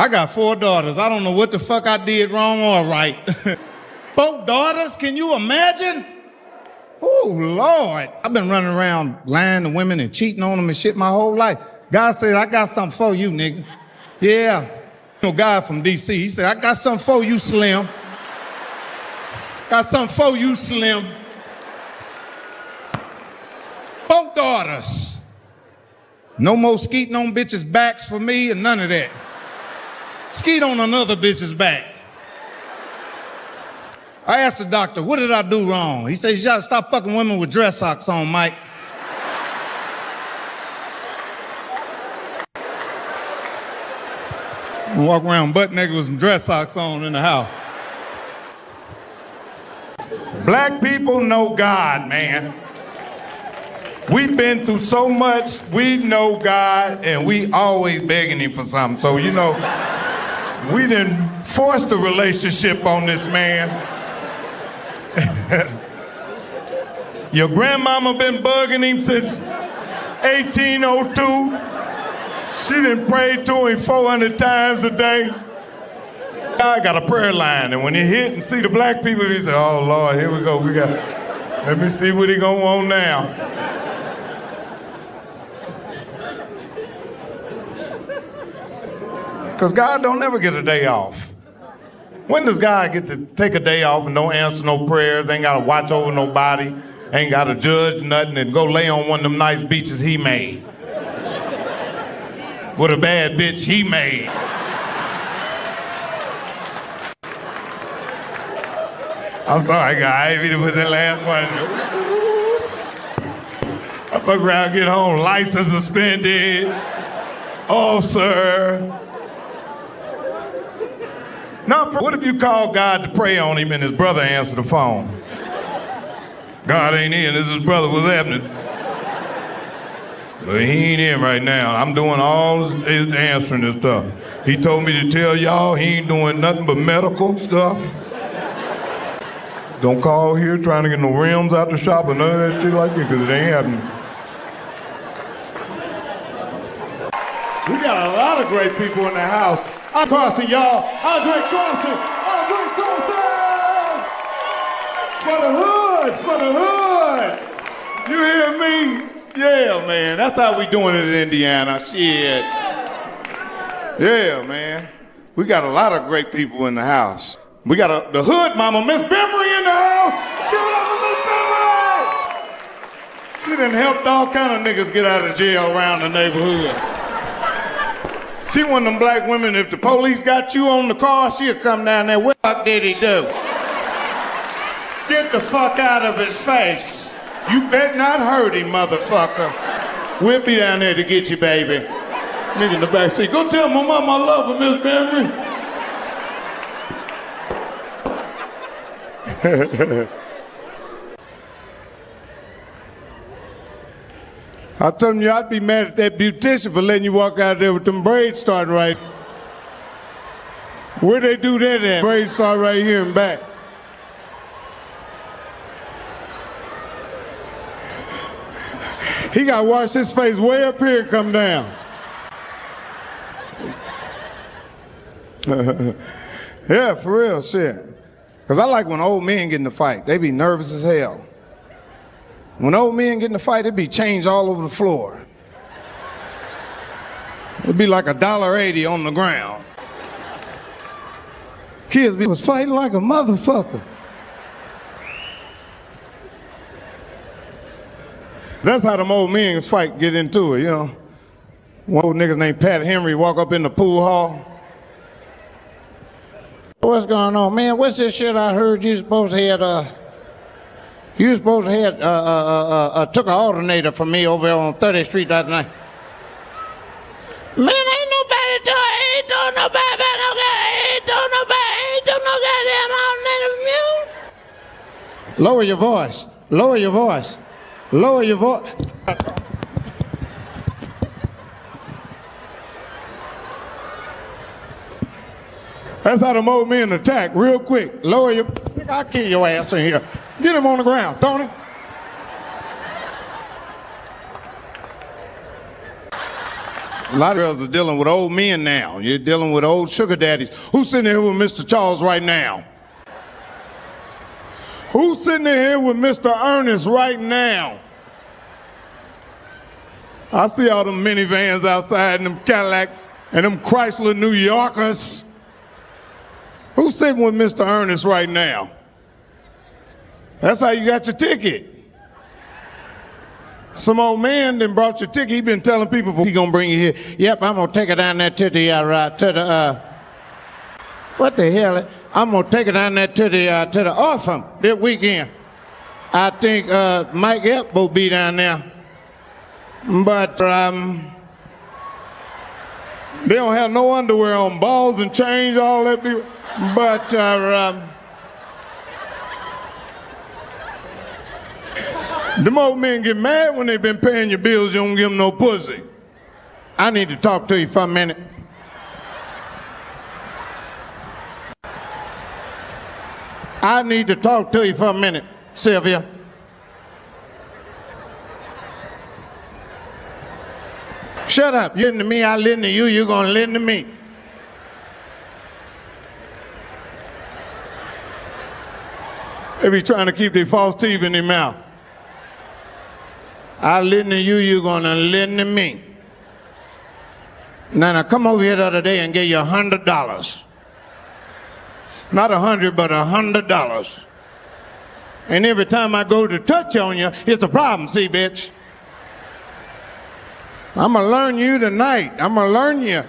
I got 4 daughters. I don't know what the fuck I did wrong or right. 4 daughters? Can you imagine? Oh, Lord. I've been running around lying to women and cheating on them and shit my whole life. God said, I got something for you, nigga. Yeah. You know, God from D.C., he said, I got something for you, Slim. Got something for you, Slim. 4 daughters. No more skeeting on bitches' backs for me and none of that. Skeet on another bitch's back. I asked the doctor, what did I do wrong? He said, you gotta stop fucking women with dress socks on, Mike. Walk around butt naked with some dress socks on in the house. Black people know God, man. We've been through so much, we know God, and we always begging him for something. So, you know, we didn't force the relationship on this man. Your grandmama been bugging him since 1802. She done prayed to him 400 times a day. I got a prayer line, and when he hit and see the black people, he said, oh, Lord, here we go. Let me see what he gonna want now. Because God don't never get a day off. When does God get to take a day off and don't answer no prayers, ain't got to watch over nobody, ain't got to judge nothing, and go lay on one of them nice beaches he made? With a bad bitch he made. I'm sorry, guys, I ain't even put that last one. I fuck around, get home, license suspended. Oh, sir. Now, what if you call God to pray on him and his brother answered the phone? God ain't in, this is his brother, what's happening? But he ain't in right now. I'm doing all his answering and stuff. He told me to tell y'all he ain't doing nothing but medical stuff. Don't call here trying to get no rims out the shop or none of that shit like that, because it ain't happening. We got a lot of great people in the house. I'm Carson, y'all. Andre Carson. Andre Carson. For the hood. You hear me? Yeah, man. That's how we doing it in Indiana. Shit. Yeah, man. We got a lot of great people in the house. We got the hood mama, Miss Bemery, in the house. Give it up for Miss Bemery. She done helped all kind of niggas get out of jail around the neighborhood. She one of them black women, if the police got you on the car, she'll come down there. What the fuck did he do? Get the fuck out of his face. You better not hurt him, motherfucker. We'll be down there to get you, baby. Nigga in the back seat. Go tell my mama I love her, Miss Bemery. I told you I'd be mad at that beautician for letting you walk out there with them braids starting right. Where they do that at? Braids start right here and back. He got to wash his face way up here and come down. Yeah, for real, shit. Because I like when old men get in the fight. They be nervous as hell. When old men get in the fight, it be change all over the floor. It'd be like $1.80 on the ground. Kids was fighting like a motherfucker. That's how them old men fight, get into it, you know. One old nigga named Pat Henry walk up in the pool hall. What's going on, man? What's this shit I heard you supposed to have, took an alternator from me over on 30th Street last night. Man, ain't nobody doing nobody, ain't doing no goddamn alternator. Lower your voice, lower your voice, lower your voice. That's how them old men attack, real quick. Lower your, I'll kill your ass in here. Get him on the ground, Tony. A lot of girls are dealing with old men now. You're dealing with old sugar daddies. Who's sitting here with Mr. Charles right now? Who's sitting here with Mr. Ernest right now? I see all them minivans outside and them Cadillacs and them Chrysler New Yorkers. Who's sitting with Mr. Ernest right now? That's how you got your ticket. Some old man then brought your ticket. He been telling people he gonna bring you here. Yep, I'm gonna take it down there to the what the hell? I'm gonna take it down there to the Orphan this weekend. I think Mike Epps will be down there. But they don't have no underwear on, balls and chains, all that. But them old men get mad when they've been paying your bills, you don't give them no pussy. I need to talk to you for a minute. I need to talk to you for a minute, Sylvia. Shut up. You listen to me, I listen to you, you're gonna listen to me. They be trying to keep their false teeth in their mouth. I listen to you, you're gonna listen to me. Now come over here the other day and get you $100. Not 100, but $100. And every time I go to touch on you, it's a problem, see, bitch. I'm gonna learn you tonight. I'm gonna learn you.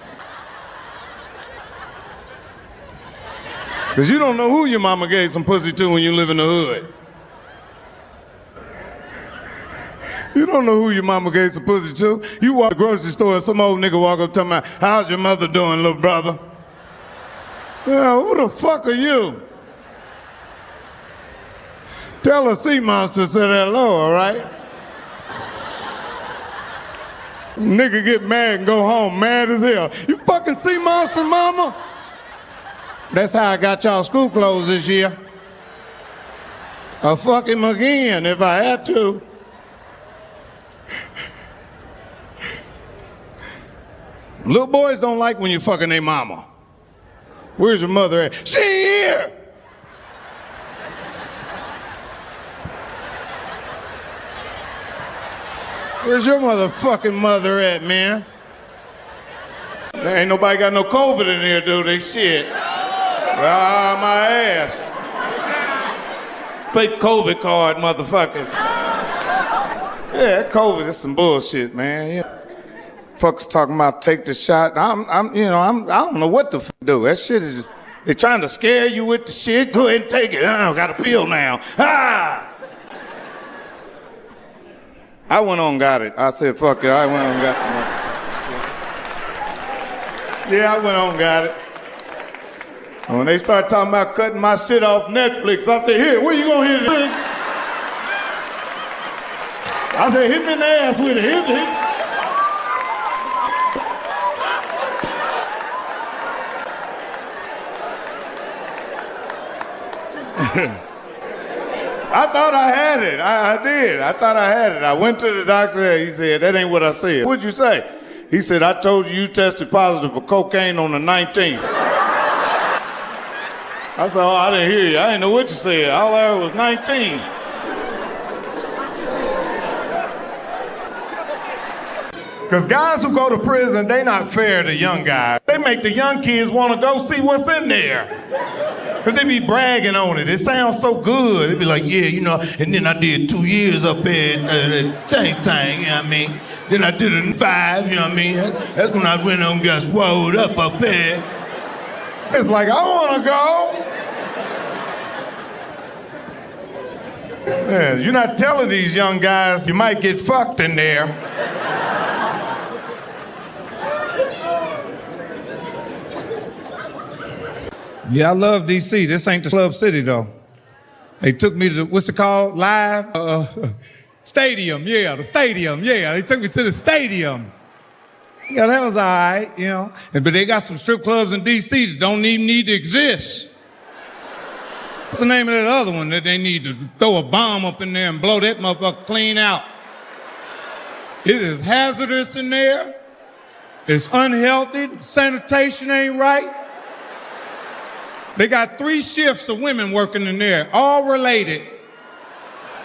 Because you don't know who your mama gave some pussy to when you live in the hood. You don't know who your mama gave some pussy to. You walk to the grocery store and some old nigga walk up talking about, how's your mother doing, little brother? Yeah, who the fuck are you? Tell a sea monster said hello, all right? Nigga get mad and go home, mad as hell. You fucking sea monster, mama? That's how I got y'all school clothes this year. I'll fuck him again if I had to. Little boys don't like when you fucking their mama. Where's your mother at? She ain't here. Where's your motherfucking mother at, man? There ain't nobody got no COVID in here, do they? Shit. Ah, my ass. Fake COVID card, motherfuckers. Yeah, that COVID is some bullshit, man. Yeah. Fuckers talking about take the shot. I don't know what the fuck do. That shit is, they're trying to scare you with the shit. Go ahead and take it. I got a pill now. Ah! I went on and got it. I said, fuck it. I went on and got it. Yeah, I went on and got it. And when they start talking about cutting my shit off Netflix, I said, here, where you gonna hit it? I said, hit me in the ass with it. Hit me. I thought I had it. I did. I thought I had it. I went to the doctor. He said, that ain't what I said. What'd you say? He said, I told you tested positive for cocaine on the 19th. I said, oh, I didn't hear you. I didn't know what you said. All I heard was 19. Because guys who go to prison, they not fair to young guys. They make the young kids want to go see what's in there. Because they be bragging on it. It sounds so good. They be like, yeah, you know, and then I did 2 years up there at Tank, you know what I mean? Then I did it in 5, you know what I mean? That's when I went on and got swallowed up there. It's like, I want to go. Yeah, you're not telling these young guys you might get fucked in there. Yeah, I love D.C. This ain't the club city, though. They took me to, what's it called, live? Stadium, yeah, the stadium, yeah. They took me to the stadium. Yeah, that was all right, you know. But they got some strip clubs in D.C. that don't even need to exist. What's the name of that other one that they need to throw a bomb up in there and blow that motherfucker clean out? It is hazardous in there. It's unhealthy, sanitation ain't right. They got 3 shifts of women working in there, all related.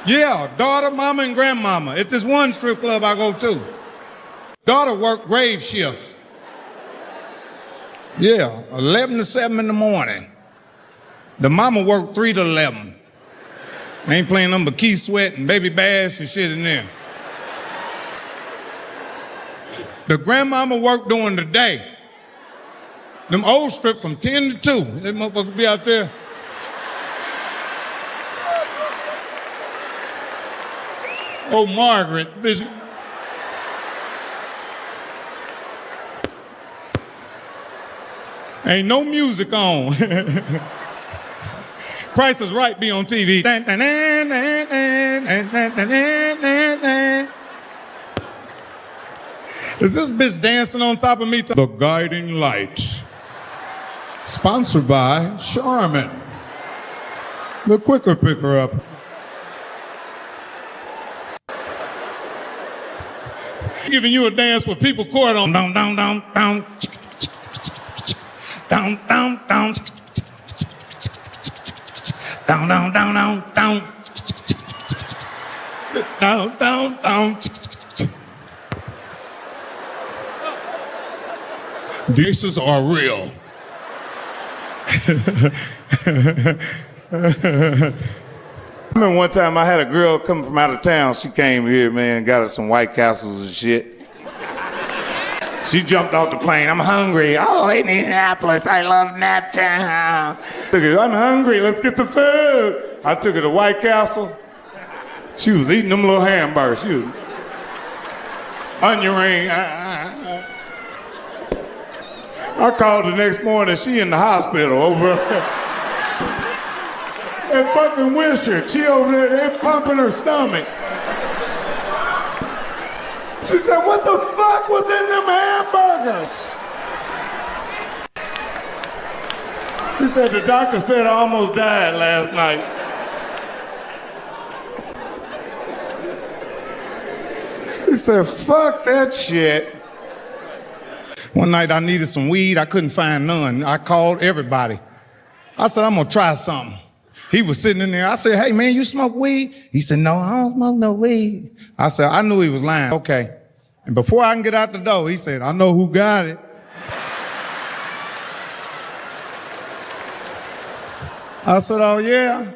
Yeah, daughter, mama, and grandmama. It's this one strip club I go to. Daughter work grave shifts. Yeah, 11 to 7 in the morning. The mama worked 3 to 11. Ain't playing them but Key Sweat and Baby Bash and shit in there. The grandmama worked during the day. Them old strip from 10 to 2. That motherfucker be out there. Oh, Margaret, bitch. Ain't no music on. Price is Right be on TV. Is this bitch dancing on top of me? The Guiding Light. Sponsored by Charmin. The quicker picker up. Giving you a dance with people caught on. Down, down, down, down. Down, down, down. Down, down, down, down, down. Down, down, down. These are real. I remember one time I had a girl coming from out of town. She came here, man, got us some White Castles and shit. She jumped off the plane. I'm hungry. Oh, Indianapolis. I love Naptown. Took her, I'm hungry. Let's get some food. I took her to White Castle. She was eating them little hamburgers. She was onion ring. I called the next morning. She in the hospital over at fucking Wishart. She over there, they pumping her stomach. She said, what the fuck was in them hamburgers? She said, the doctor said I almost died last night. She said, fuck that shit. One night I needed some weed. I couldn't find none. I called everybody. I said, I'm gonna try something. He was sitting in there. I said, hey, man, you smoke weed? He said, no, I don't smoke no weed. I said, I knew he was lying. Okay. And before I can get out the door, he said, I know who got it. I said, oh, yeah?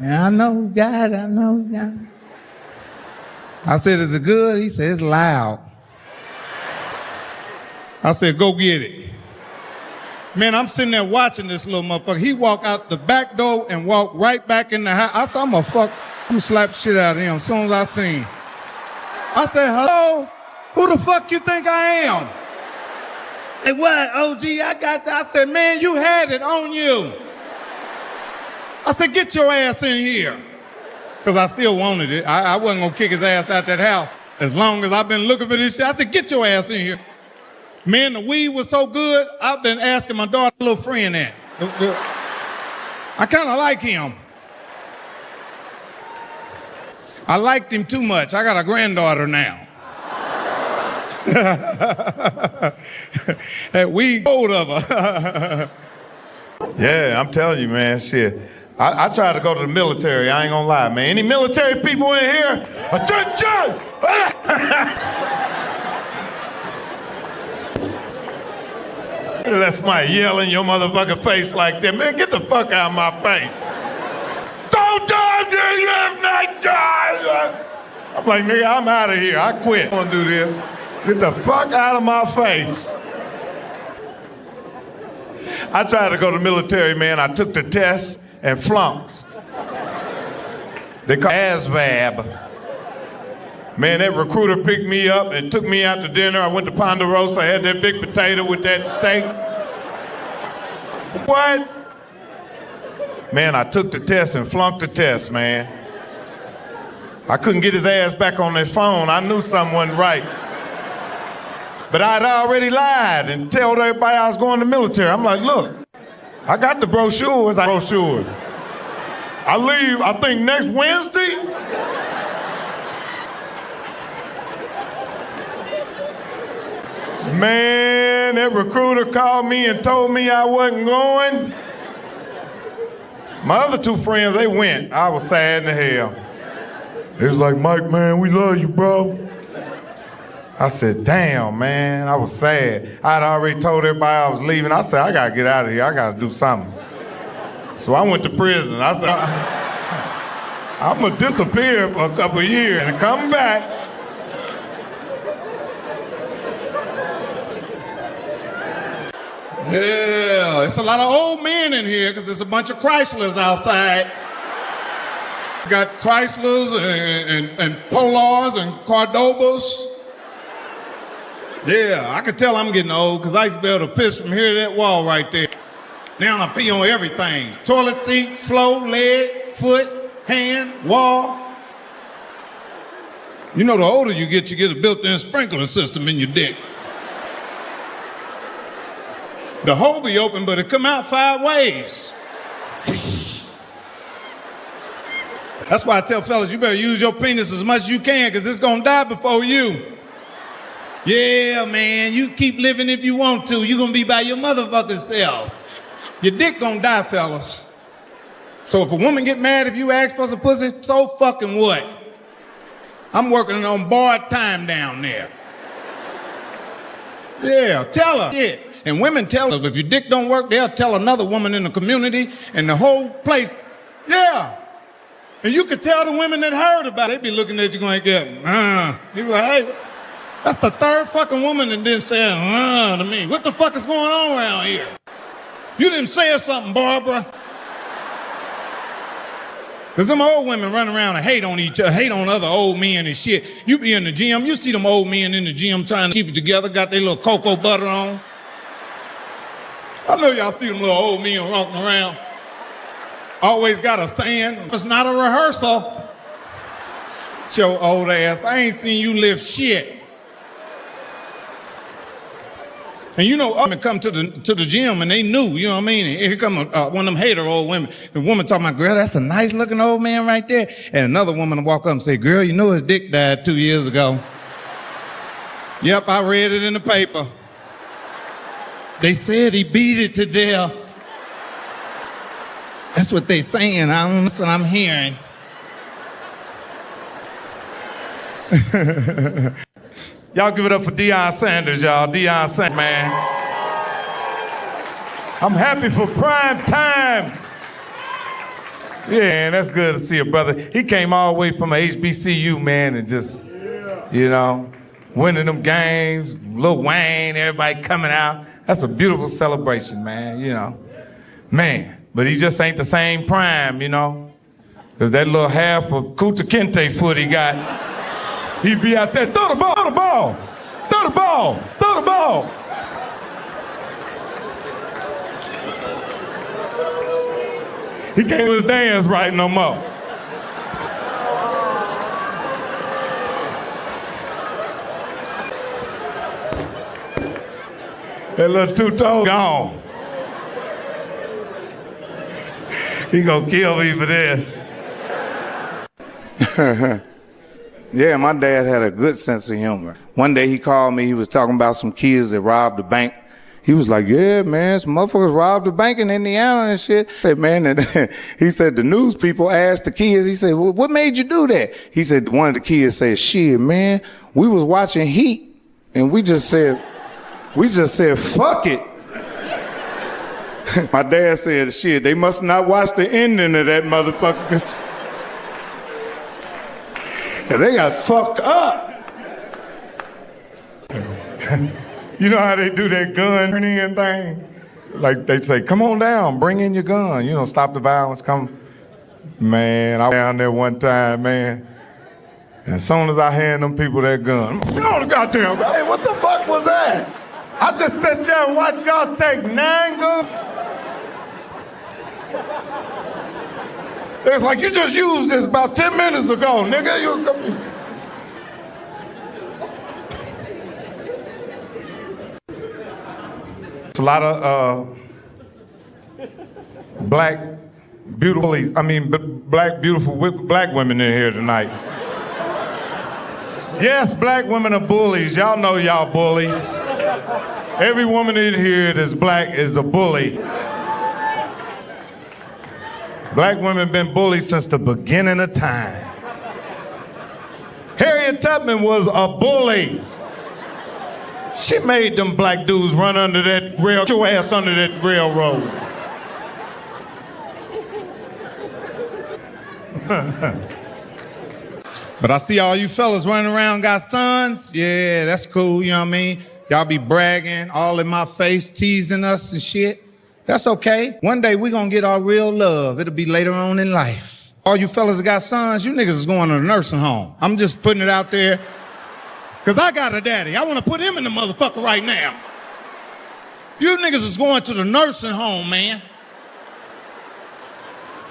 Yeah, I know who got it. I know who got it. I said, is it good? He said, it's loud. I said, go get it. Man, I'm sitting there watching this little motherfucker. He walked out the back door and walked right back in the house. I said, I'm gonna slap shit out of him as soon as I seen him. I said, hello? Who the fuck you think I am? Hey, what, OG, I got that. I said, man, you had it on you. I said, get your ass in here. Because I still wanted it. I wasn't gonna kick his ass out that house as long as I've been looking for this shit. I said, get your ass in here. Man, the weed was so good, I've been asking my daughter, little friend that. I kind of like him. I liked him too much. I got a granddaughter now. That weed both of her. Yeah, I'm telling you, man, shit. I tried to go to the military, I ain't gonna lie, man. Any military people in here? Attention! Let somebody yell in your motherfucking face like that. Man, get the fuck out of my face. Don't die, I'm like, nigga, I'm out of here. I quit. I don't do this. Get the fuck out of my face. I tried to go to the military, man. I took the test and flunked. They call it ASVAB. Man, that recruiter picked me up and took me out to dinner. I went to Ponderosa. I had that big potato with that steak. What? Man, I took the test and flunked the test, man. I couldn't get his ass back on that phone. I knew something wasn't right. But I'd already lied and told everybody I was going to the military. I'm like, look, I got the brochures. I leave, I think, next Wednesday. Man, that recruiter called me and told me I wasn't going. My other two friends, they went. I was sad in hell. They was like, Mike, man, we love you, bro. I said, damn, man, I was sad. I'd already told everybody I was leaving. I said, I gotta get out of here. I gotta do something. So I went to prison. I said, I'm gonna disappear for a couple of years and come back. Yeah, it's a lot of old men in here because there's a bunch of Chryslers outside. Got Chryslers and Polars and Cordobas. Yeah, I could tell I'm getting old because I used to be able to piss from here to that wall right there. Now I pee on everything. Toilet seat, floor, leg, foot, hand, wall. You know, the older you get a built-in sprinkler system in your dick. The hole be open, but it come out 5 ways. That's why I tell fellas, you better use your penis as much as you can because it's gonna die before you. Yeah, man, you keep living if you want to. You're gonna be by your motherfucking self. Your dick gonna die, fellas. So if a woman get mad if you ask for some pussy, so fucking what? I'm working on borrowed time down there. Yeah, tell her. Yeah. And women tell her if your dick don't work, they'll tell another woman in the community and the whole place. Yeah. And you could tell the women that heard about it, they be looking at you going, yeah, you be like, hey, that's the third fucking woman that didn't say to me. What the fuck is going on around here? You didn't say something, Barbara. Because them old women run around and hate on each other, hate on other old men and shit. You be in the gym, you see them old men in the gym trying to keep it together, got their little cocoa butter on. I know y'all see them little old men walking around. Always got a saying, it's not a rehearsal. Your old ass, I ain't seen you lift shit. And you know, women come to the gym and they knew, you know what I mean? And here come one of them hater old women. The woman talking about, girl, that's a nice looking old man right there. And another woman will walk up and say, girl, you know his dick died 2 years ago. Yep, I read it in the paper. They said he beat it to death. That's what they saying. That's what I'm hearing. Y'all give it up for Deion Sanders, y'all. Deion Sanders, man. I'm happy for prime time. Yeah, that's good to see a brother. He came all the way from a HBCU, man, and just, you know, winning them games, Lil Wayne, everybody coming out. That's a beautiful celebration, man, you know. Man, but he just ain't the same prime, you know. Because that little half of Kuta Kente foot he got, he'd be out there, throw the ball, throw the ball, throw the ball, throw the ball. He can't do his dance right no more. That little two-toe gone. He gonna kill me for this. Yeah, my dad had a good sense of humor. One day he called me, he was talking about some kids that robbed the bank. He was like, yeah, man, some motherfuckers robbed the bank in Indiana and shit. I said, man, and he said, the news people asked the kids, he said, well, what made you do that? He said, one of the kids said, shit, man, we was watching Heat, and we just said, fuck it. My dad said, shit, they must not watch the ending of that motherfucker. Cause they got fucked up. You know how they do that gun turning thing? Like they say, come on down, bring in your gun. You know, stop the violence, come. Man, I was down there one time, man. And as soon as I hand them people that gun, you know the goddamn, hey, what the fuck was that? I just sat there and watched y'all take 9 guns. It's like, you just used this about 10 minutes ago, nigga. It's a lot of black beautiful black women in here tonight. Yes, black women are bullies. Y'all know y'all bullies. Every woman in here that's black is a bully. Black women been bullied since the beginning of time. Harriet Tubman was a bully. She made them black dudes run under that rail, get your ass under that railroad. But I see all you fellas running around got sons. Yeah, that's cool, you know what I mean? Y'all be bragging all in my face, teasing us and shit. That's okay. One day we gonna get our real love. It'll be later on in life. All you fellas that got sons, you niggas is going to the nursing home. I'm just putting it out there. Cause I got a daddy. I wanna put him in the motherfucker right now. You niggas is going to the nursing home, man.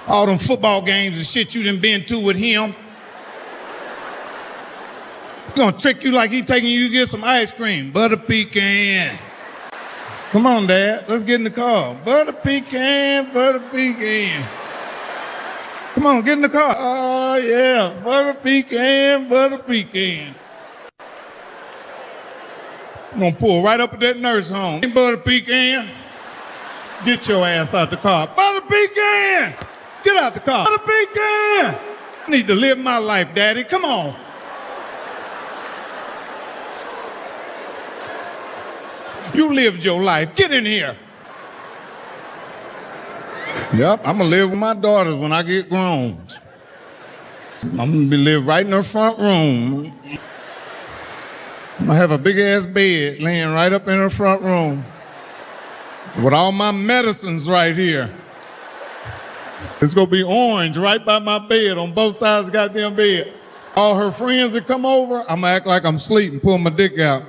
All them football games and shit you done been to with him. Gonna trick you like he taking you to get some ice cream. Butter pecan. Come on, Dad. Let's get in the car. Butter pecan, butter pecan. Come on, get in the car. Oh, yeah. Butter pecan, butter pecan. I'm gonna pull right up at that nurse home. Butter pecan. Get your ass out the car. Butter pecan. Get out the car. Butter pecan. I need to live my life, Daddy. Come on. You lived your life. Get in here. Yep, I'm gonna live with my daughters when I get grown. I'm gonna live right in her front room. I'm gonna have a big ass bed laying right up in her front room with all my medicines right here. It's gonna be orange right by my bed on both sides of the goddamn bed. All her friends that come over, I'm gonna act like I'm asleep and pull my dick out.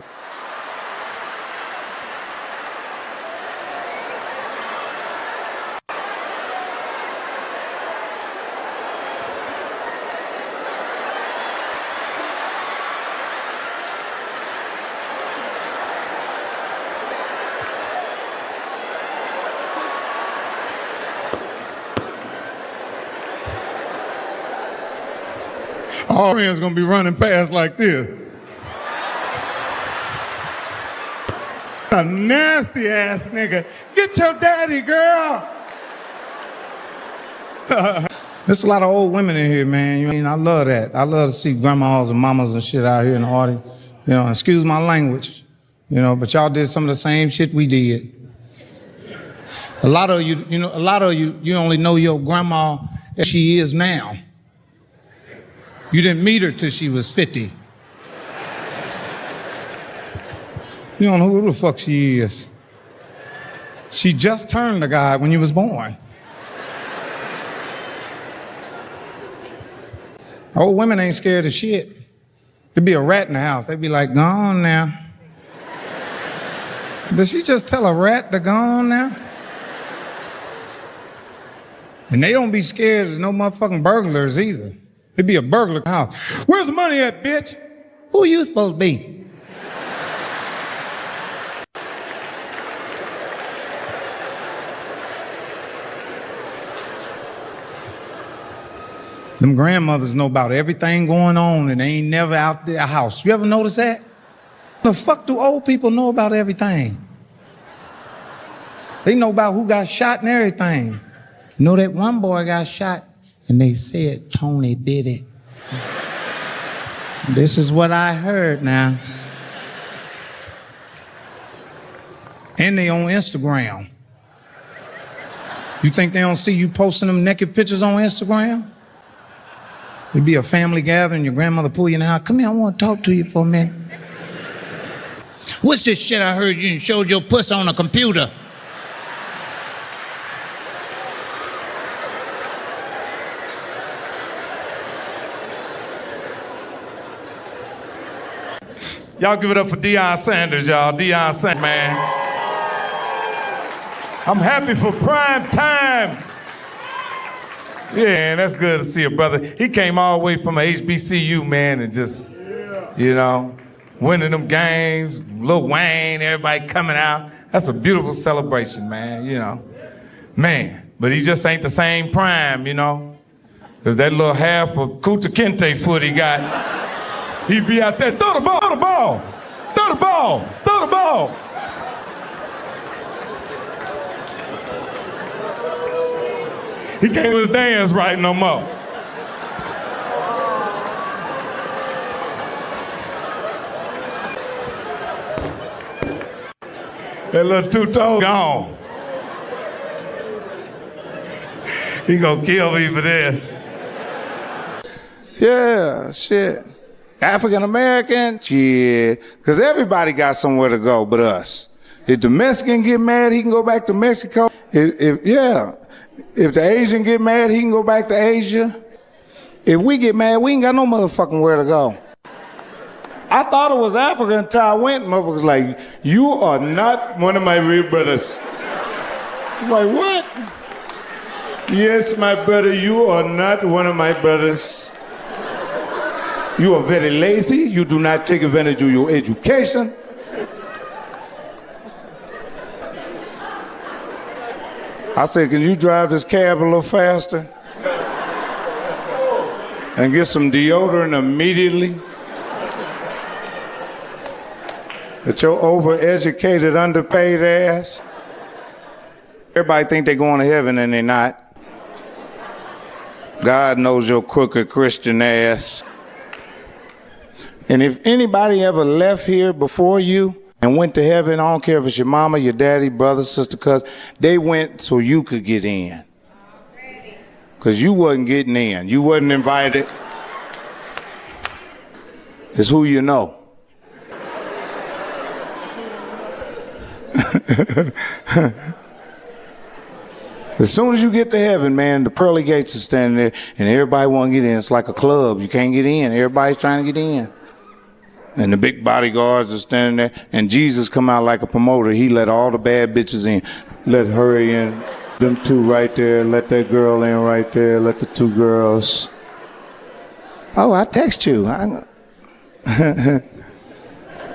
All friends gonna be running past like this. A nasty ass nigga. Get your daddy, girl. There's a lot of old women in here, man. You know, I love that. I love to see grandmas and mamas and shit out here in the audience. You know, excuse my language. You know, but y'all did some of the same shit we did. A lot of you, you only know your grandma as she is now. You didn't meet her till she was 50. You don't know who the fuck she is. She just turned the guy when you was born. Old women ain't scared of shit. There'd be a rat in the house. They'd be like, gone now. Did she just tell a rat to gone now? And they don't be scared of no motherfucking burglars either. There'd be a burglar in the house. Where's the money at, bitch? Who you supposed to be? Them grandmothers know about everything going on and they ain't never out their house. You ever notice that? The fuck do old people know about everything? They know about who got shot and everything. You know that one boy got shot and they said Tony did it. This is what I heard now. And they on Instagram. You think they don't see you posting them naked pictures on Instagram? It'd be a family gathering, your grandmother pull you in the house. Come here, I want to talk to you for a minute. What's this shit I heard you showed your puss on a computer? Y'all give it up for Deion Sanders, y'all. Deion Sanders, man. I'm happy for prime time. Yeah, that's good to see a brother. He came all the way from a HBCU, man, and just, you know, winning them games, Lil Wayne, everybody coming out. That's a beautiful celebration, man, you know. Man, but he just ain't the same prime, you know. Because that little half of Kuta Kinte foot he got, he'd be out there, throw the ball, throw the ball, throw the ball, throw the ball. He can't do his dance right no more. That little two-toe gone. He gonna kill me for this. Yeah, shit. African American? Shit. Because everybody got somewhere to go but us. If the Mexican get mad, he can go back to Mexico. If the Asian get mad, he can go back to Asia. If we get mad, we ain't got no motherfucking where to go. I thought it was Africa until I went, and motherfuckers like, you are not one of my real brothers. I'm like, what? Yes, my brother, you are not one of my brothers. You are very lazy. You do not take advantage of your education. I said, can you drive this cab a little faster? And get some deodorant immediately? With your overeducated, underpaid ass. Everybody think they're going to heaven and they're not. God knows your crooked Christian ass. And if anybody ever left here before you and went to heaven, I don't care if it's your mama, your daddy, brother, sister, cousin, they went so you could get in. Because you wasn't getting in. You wasn't invited. It's who you know. As soon as you get to heaven, man, the pearly gates are standing there and everybody want to get in. It's like a club. You can't get in. Everybody's trying to get in. And the big bodyguards are standing there and Jesus come out like a promoter. He let all the bad bitches in. Let her in. Them two right there. Let that girl in right there. Let the two girls. Oh, I text you.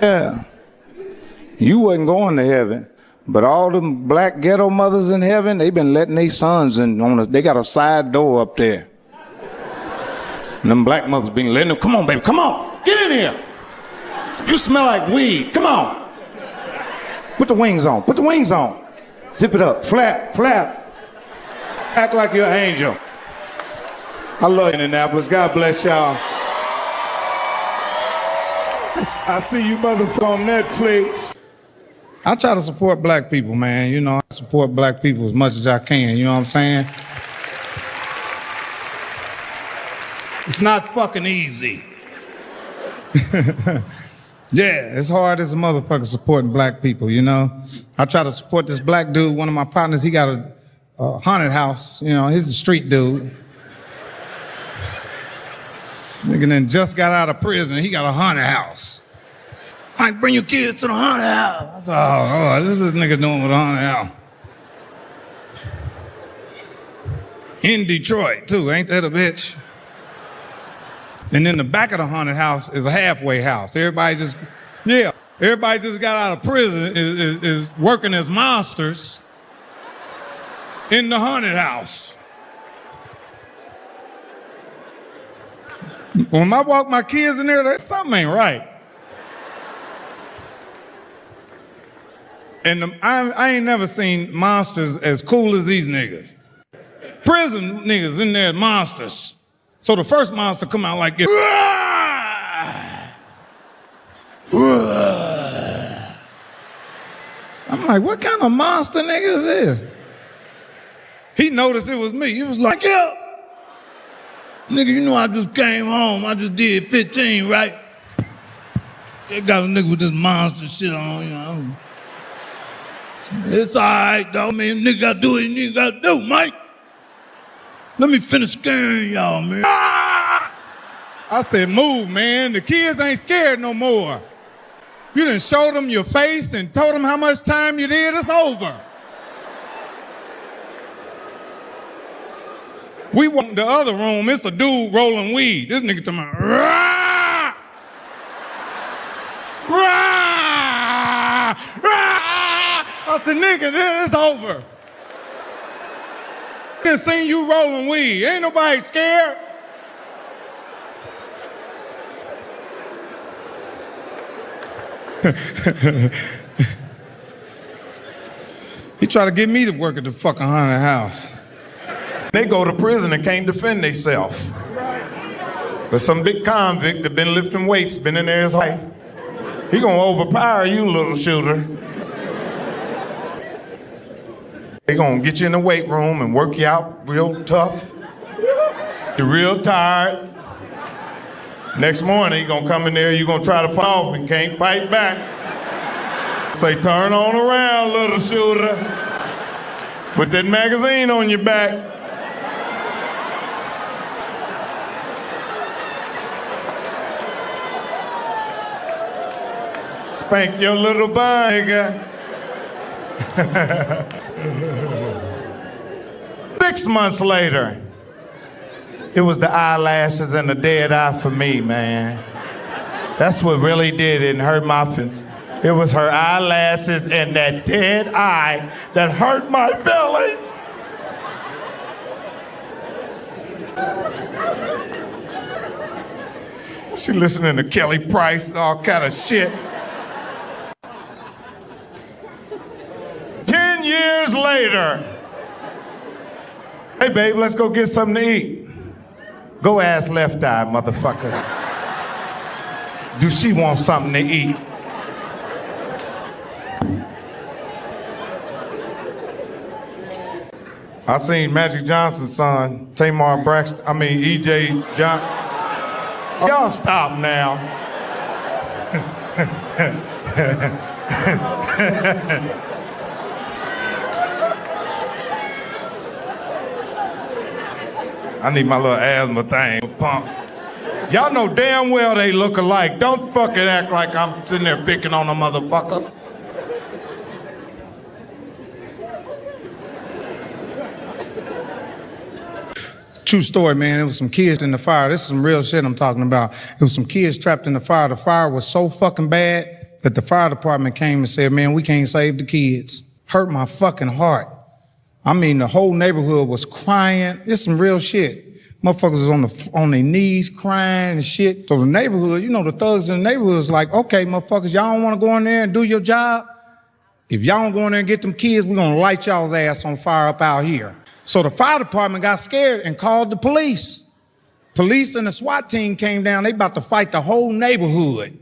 Yeah. You wasn't going to heaven. But all them black ghetto mothers in heaven, they been letting their sons in. They got a side door up there. And them black mothers been letting them, come on, baby, come on, get in here. You smell like weed, come on. Put the wings on, put the wings on. Zip it up, flap, flap. Act like you're an angel. I love Indianapolis, God bless y'all. I see you motherfuckers on Netflix. I try to support black people, man. You know, I support black people as much as I can, you know what I'm saying? It's not fucking easy. Yeah, it's hard as a motherfucker supporting black people, you know? I try to support this black dude, one of my partners, he got a haunted house, you know, he's a street dude. Nigga then just got out of prison, he got a haunted house. I bring your kids to the haunted house. I said, oh, this is nigga doing with a haunted house. In Detroit, too, ain't that a bitch? And in the back of the haunted house is a halfway house. Everybody just got out of prison, is working as monsters in the haunted house. When I walk my kids in there, something ain't right. And I ain't never seen monsters as cool as these niggas. Prison niggas in there, monsters. So the first monster come out like this. I'm like, what kind of monster nigga is this? He noticed it was me. He was like, yeah. Nigga, you know I just came home. I just did 15, right? They got a nigga with this monster shit on, you know. It's all right, though, man. Nigga gotta do what you nigga gotta do, Mike. Let me finish scaring y'all, man. Ah! I said, move, man. The kids ain't scared no more. You done showed them your face and told them how much time you did. It's over. We walk in the other room. It's a dude rolling weed. This nigga talking about, rah! Rah! Rah! I said, nigga, this is over. I done seen you rolling weed. Ain't nobody scared. He tried to get me to work at the fucking haunted house. They go to prison and can't defend themselves. But some big convict that been lifting weights, been in there his life. He gonna overpower you, little shooter. They gonna get you in the weight room and work you out real tough. You're real tired. Next morning, he gonna come in there, you gonna try to fight off and can't fight back. Say, turn on around, little shooter. Put that magazine on your back. Spank your little butt, nigga. 6 months later, it was the eyelashes and the dead eye for me, man. That's what really did it and hurt my feelings. It was her eyelashes and that dead eye that hurt my feelings. She listening to Kelly Price and all kind of shit. 10 years later, hey babe, let's go get something to eat. Go ask left eye, motherfucker. Do she want something to eat? I seen Magic Johnson's son, Tamar Braxton, E.J. Johnson. Y'all stop now. I need my little asthma thing pump. Y'all know damn well they look alike. Don't fucking act like I'm sitting there picking on a motherfucker. True story, man. It was some kids in the fire. This is some real shit I'm talking about. It was some kids trapped in the fire. The fire was so fucking bad that the fire department came and said, man, we can't save the kids. Hurt my fucking heart. The whole neighborhood was crying. It's some real shit. Motherfuckers was on their knees crying and shit. So the neighborhood, the thugs in the neighborhood was like, okay, motherfuckers, y'all don't want to go in there and do your job? If y'all don't go in there and get them kids, we're going to light y'all's ass on fire up out here. So the fire department got scared and called the police. Police and the SWAT team came down. They about to fight the whole neighborhood.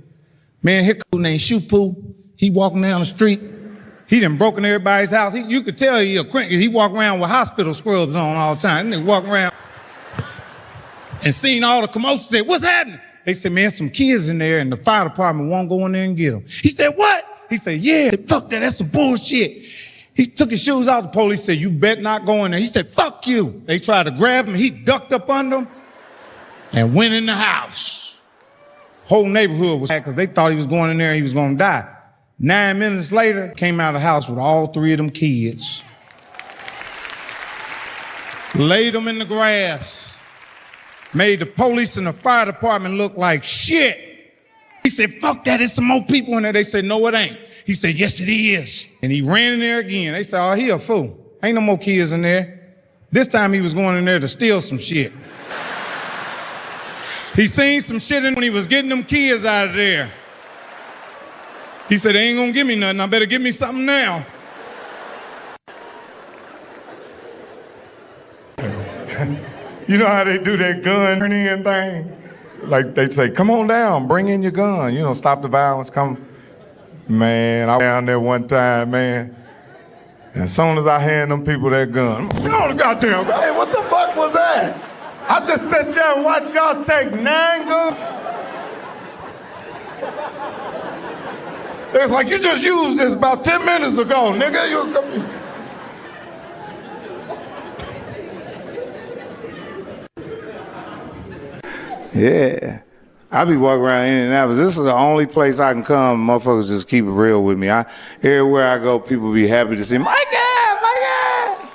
Man, here comes named Shupu. He walking down the street. He done broken everybody's house. You could tell he a crank. He walk around with hospital scrubs on all the time. They walk around and seen all the commotion. Said, what's happening? They said, man, some kids in there and the fire department won't go in there and get them. He said, what? He said, yeah. He said, fuck that. That's some bullshit. He took his shoes out. The police said, you bet not go in there. He said, fuck you. They tried to grab him. He ducked up under him and went in the house. Whole neighborhood was mad because they thought he was going in there and he was going to die. 9 minutes later, came out of the house with all 3 of them kids. Laid them in the grass. Made the police and the fire department look like shit. He said, fuck that, there's some more people in there. They said, no, it ain't. He said, yes, it is. And he ran in there again. They said, oh, he a fool. Ain't no more kids in there. This time he was going in there to steal some shit. He seen some shit in when he was getting them kids out of there. He said, they ain't gonna give me nothing. I better give me something now. You know how they do that gun turning thing? Like they say, come on down, bring in your gun. Stop the violence, come. Man, I was down there one time, man. And as soon as I hand them people that gun, the goddamn, hey, what the fuck was that? I just sat there and watched y'all take 9 guns. It's like, you just used this about 10 minutes ago, nigga. Yeah. I be walking around Indianapolis. This is the only place I can come. Motherfuckers just keep it real with me. Everywhere I go, people be happy to see me. My God!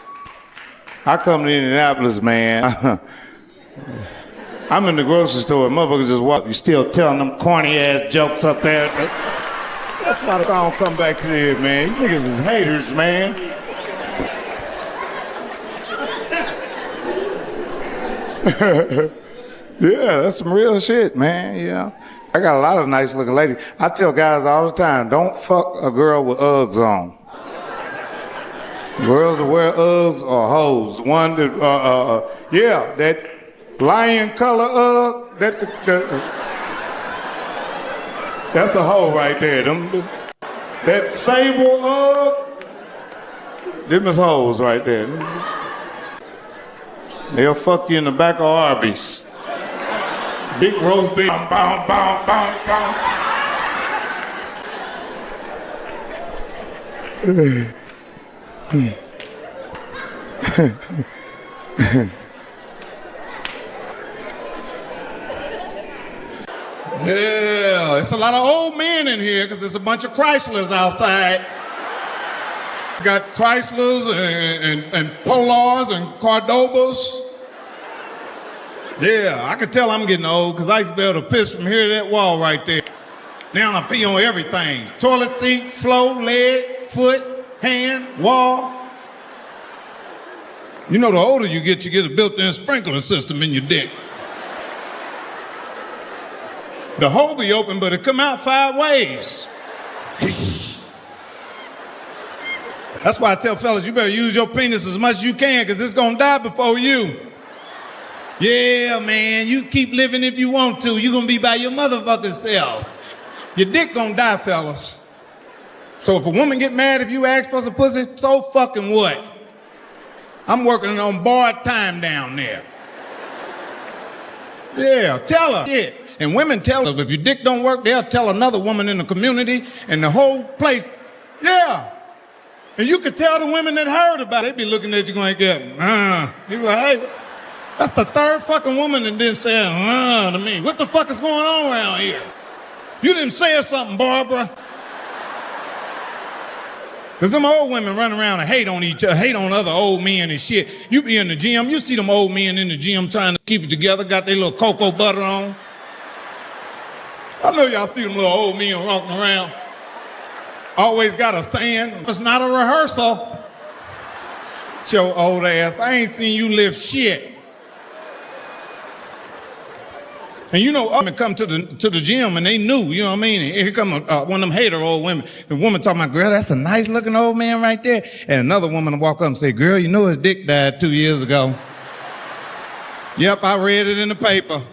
I come to Indianapolis, man. I'm in the grocery store. Motherfuckers just walk. You still telling them corny ass jokes up there. That's why I don't come back to here, man. You niggas is haters, man. Yeah, that's some real shit, man. I got a lot of nice looking ladies. I tell guys all the time, don't fuck a girl with Uggs on. Girls that wear Uggs or hoes. One that, yeah, that lion color Ugg, that's a hoe right there. That sable Ugg, them is hoes right there. They'll fuck you in the back of Arby's. Big roast beef. Bow, bow, bow, bow. Yeah, it's a lot of old men in here because there's a bunch of Chryslers outside. Got Chryslers and Polars and Cordobas. Yeah, I could tell I'm getting old because I used to be able to piss from here to that wall right there. Now I pee on everything. Toilet seat, floor, leg, foot, hand, wall. You know, the older you get a built-in sprinkler system in your dick. The hole be open, but it come out 5 ways. That's why I tell fellas, you better use your penis as much as you can, because it's gonna die before you. Yeah, man, you keep living if you want to. You're gonna be by your motherfucking self. Your dick gonna die, fellas. So if a woman get mad if you ask for some pussy, so fucking what? I'm working on borrowed time down there. Yeah, tell her. Yeah. And women tell her if your dick don't work, they'll tell another woman in the community and the whole place. Yeah. And you could tell the women that heard about it, they be looking at you going, you be like, hey, that's the third fucking woman that didn't say to me. What the fuck is going on around here? You didn't say something, Barbara. Because them old women run around and hate on each other, hate on other old men and shit. You be in the gym, you see them old men in the gym trying to keep it together, got their little cocoa butter on. I know y'all see them little old men walking around. Always got a saying, it's not a rehearsal. Your old ass, I ain't seen you lift shit. And you know, women come to the gym and they knew, you know what I mean? And here come one of them hater old women. The woman talking about, girl, that's a nice looking old man right there. And another woman will walk up and say, girl, you know his dick died 2 years ago. Yep, I read it in the paper.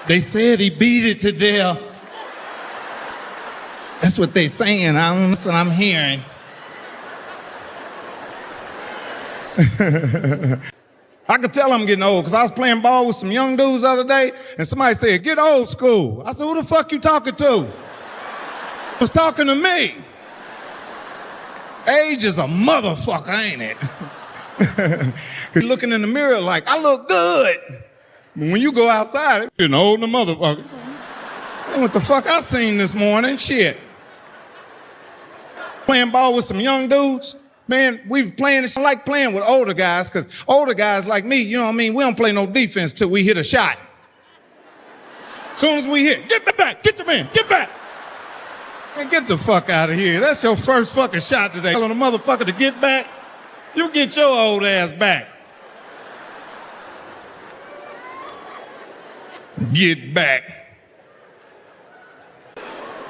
They said he beat it to death. That's what they saying. That's what I'm hearing. I could tell I'm getting old because I was playing ball with some young dudes the other day and somebody said, get old school. I said, who the fuck you talking to? I was talking to me. Age is a motherfucker, ain't it? You're looking in the mirror like, I look good. But when you go outside, you're an older motherfucker. What the fuck I seen this morning? Shit. Playing ball with some young dudes. Man, we playing this. I like playing with older guys because older guys like me, you know what I mean? We don't play no defense till we hit a shot. Soon as we hit, get back, get your man, get back. Man, get the fuck out of here. That's your first fucking shot today. Telling a motherfucker to get back, you get your old ass back. Get back.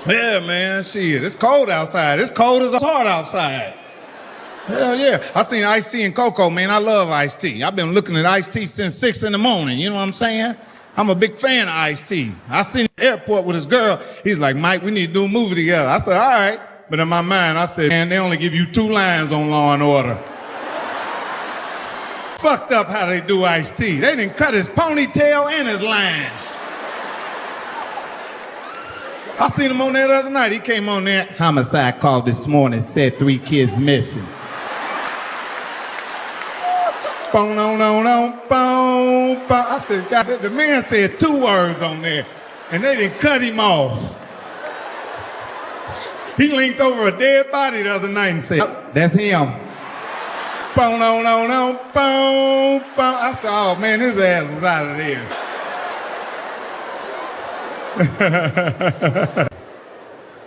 Yeah, man, shit, it's cold outside. It's cold as a heart outside. Hell yeah. I seen Ice-T and Coco, man. I love Ice-T. I've been looking at Ice-T since 6 in the morning. You know what I'm saying? I'm a big fan of Ice-T. I seen him at the airport with his girl. He's like, Mike, we need to do a movie together. I said, all right. But in my mind, I said, man, they only give you 2 lines on Law and Order. Fucked up how they do Ice-T. They didn't cut his ponytail and his lines. I seen him on there the other night. He came on there. Homicide called this morning, said 3 kids missing. Boom, boom, boom, boom, boom. I said, God, the man said 2 words on there, and they didn't cut him off. He linked over a dead body the other night and said, that's him. Boom, boom, boom, boom, boom. I said, oh man, his ass is out of there.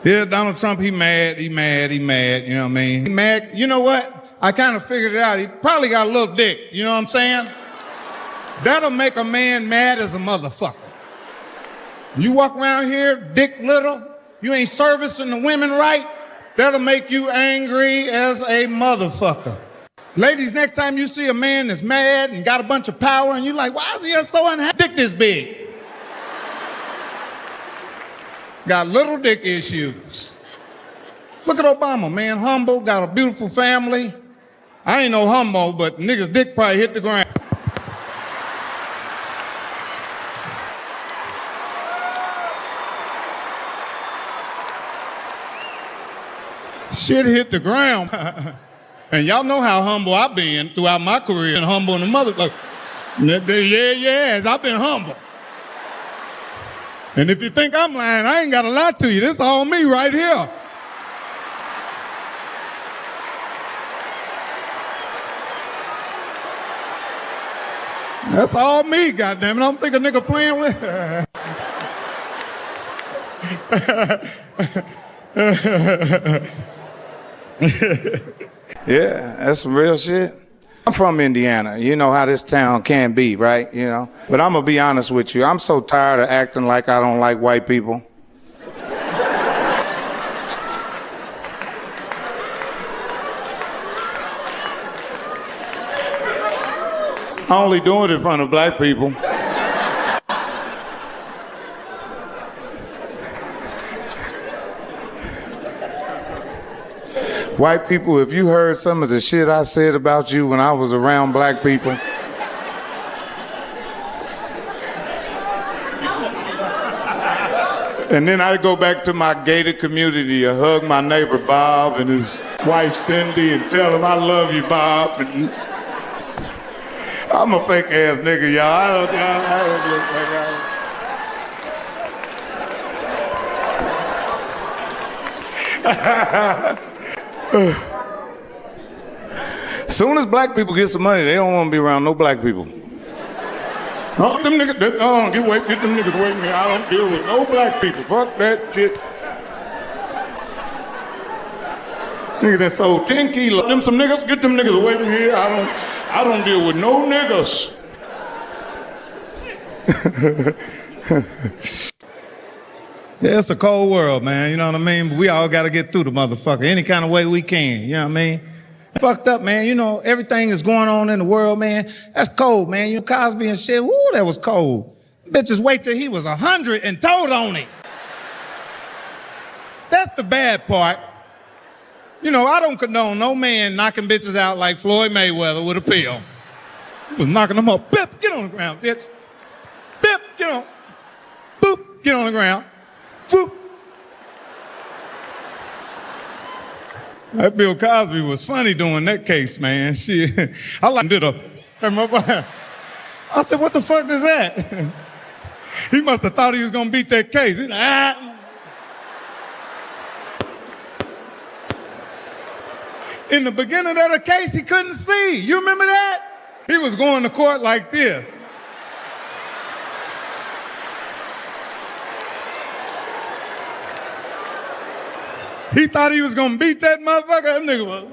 Yeah, Donald Trump, he mad, you know what I mean? He mad, you know what? I kind of figured it out. He probably got a little dick, you know what I'm saying? That'll make a man mad as a motherfucker. You walk around here, dick little, you ain't servicing the women right, That'll make you angry as a motherfucker. Ladies, next time you see a man that's mad and got a bunch of power and you're like, why is he so unhappy? Dick this big. Got little dick issues. Look at Obama, man. Humble, got a beautiful family. I ain't no humble, but the nigga's dick probably hit the ground. Shit hit the ground. And y'all know how humble I've been throughout my career. And humble in the motherfucker. Yes, I've been humble. And if you think I'm lying, I ain't got to lie to you. This is all me right here. That's all me, goddammit. I don't think a nigga playing with. Yeah, that's some real shit. I'm from Indiana. You know how this town can be, right? You know? But I'm gonna be honest with you. I'm so tired of acting like I don't like white people. I only do it in front of black people. White people, if you heard some of the shit I said about you when I was around black people. And then I'd go back to my gated community and hug my neighbor Bob and his wife Cindy and tell him I love you, Bob. And I'm a fake ass nigga, y'all. I don't look like I. As soon as black people get some money, they don't want to be around no black people. Oh, them niggas, get them niggas away from me. I don't deal with no black people. Fuck that shit. Nigga that sold 10 kilos. Them some niggas, get them niggas away from here. I don't deal with no niggas. Yeah, it's a cold world, man, you know what I mean? But we all got to get through the motherfucker any kind of way we can, you know what I mean? Fucked up, man, you know, everything is going on in the world, man. That's cold, man. You know, Cosby and shit, woo, that was cold. Bitches wait till he was 100 and told on it. That's the bad part. You know, I don't condone no man knocking bitches out like Floyd Mayweather with a pill. He was knocking them up. Bip, get on the ground, bitch. Bip, get on. Boop, get on the ground. Boop. That Bill Cosby was funny doing that case, man. Shit. I like did a. I said, what the fuck is that? He must have thought he was gonna beat that case. He's like, ah. In the beginning of the case, he couldn't see. You remember that? He was going to court like this. He thought he was gonna beat that motherfucker. That nigga was.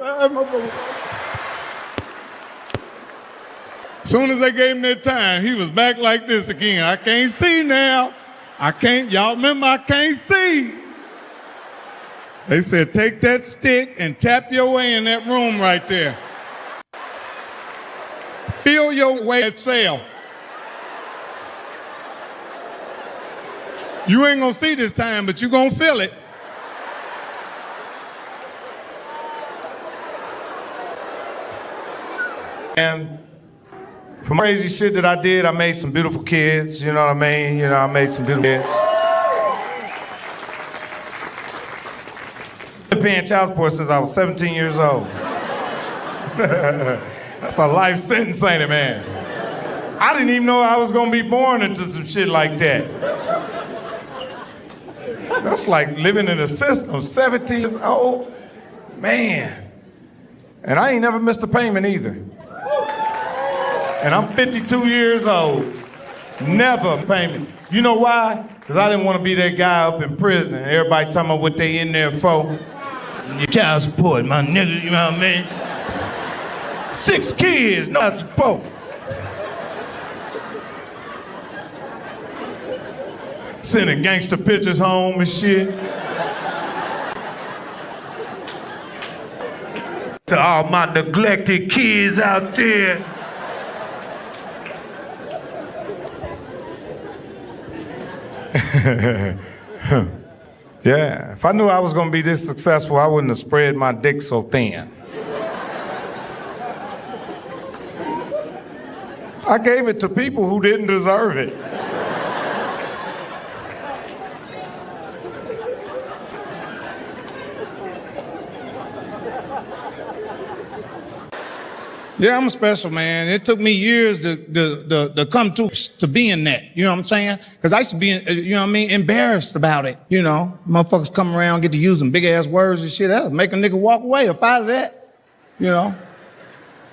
As soon as they gave him that time, he was back like this again. I can't see now. I can't, y'all remember, I can't see. They said, take that stick and tap your way in that room right there. Feel your way at sail. You ain't gonna see this time, but you gonna feel it. And from crazy shit that I did, I made some beautiful kids, you know what I mean? You know, I made some beautiful kids. I've been paying child support since I was 17 years old. That's a life sentence, ain't it, man? I didn't even know I was gonna be born into some shit like that. That's like living in a system, 17 years old, man. And I ain't never missed a payment either. And I'm 52 years old. Never payment. You know why? Because I didn't want to be that guy up in prison. Everybody talking about what they in there for. Your child support, my nigga, you know what I mean? 6 kids, no child support. Sending gangster pictures home and shit. To all my neglected kids out there. Yeah, if I knew I was gonna be this successful, I wouldn't have spread my dick so thin. I gave it to people who didn't deserve it. Yeah, I'm a special man. It took me years to come to being that. You know what I'm saying? Because I used to be, you know what I mean, embarrassed about it. You know, motherfuckers come around, get to using big ass words and shit. That'll make a nigga walk away up out of that. You know,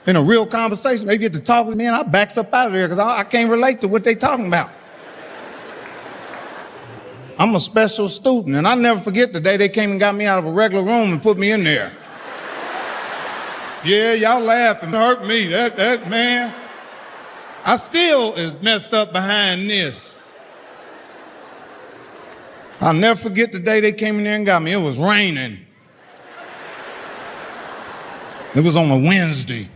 in a real conversation, they get to talk with me and I backs up out of there because I can't relate to what they talking about. I'm a special student, and I'll never forget the day they came and got me out of a regular room and put me in there. Yeah, y'all laughing. Hurt me. That man. I still is messed up behind this. I'll never forget the day they came in there and got me. It was raining. It was on a Wednesday.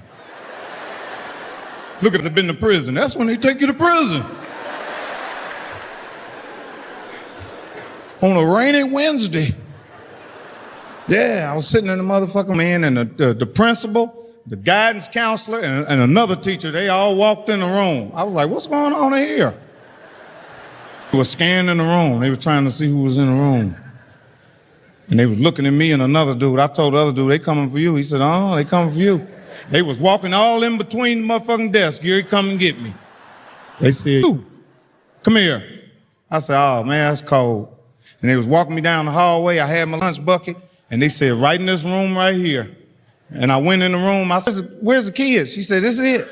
Look at it, been to prison. That's when they take you to prison. On a rainy Wednesday. Yeah, I was sitting in the motherfucking man, and the principal, the guidance counselor, and another teacher, they all walked in the room. I was like, what's going on in here? They were scanning the room. They were trying to see who was in the room. And they was looking at me and another dude. I told the other dude, they coming for you. He said, oh, they coming for you. They was walking all in between the motherfucking desks. Gary, come and get me. They said, come here. I said, oh, man, that's cold. And they was walking me down the hallway. I had my lunch bucket. And they said, right in this room right here. And I went in the room. I said, where's the kids? She said, this is it.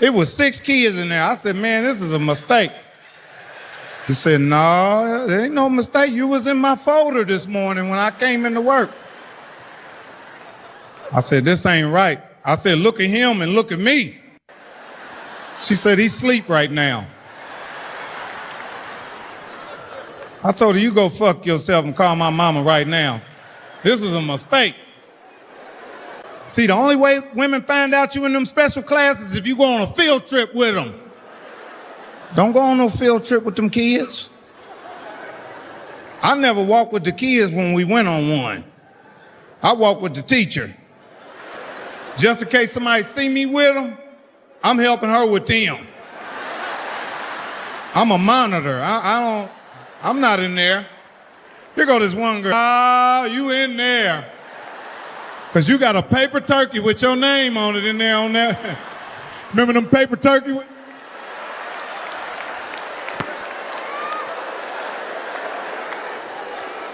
It was 6 kids in there. I said, man, this is a mistake. He said, no, there ain't no mistake. You was in my folder this morning when I came into work. I said, this ain't right. I said, look at him and look at me. She said, he's asleep right now. I told her, you go fuck yourself and call my mama right now. This is a mistake. See, the only way women find out you in them special classes is if you go on a field trip with them. Don't go on no field trip with them kids. I never walked with the kids when we went on one. I walked with the teacher. Just in case somebody see me with them, I'm helping her with them. I'm a monitor. I'm not in there. Here go this one girl. Ah, you in there. Because you got a paper turkey with your name on it in there on that. Remember them paper turkey?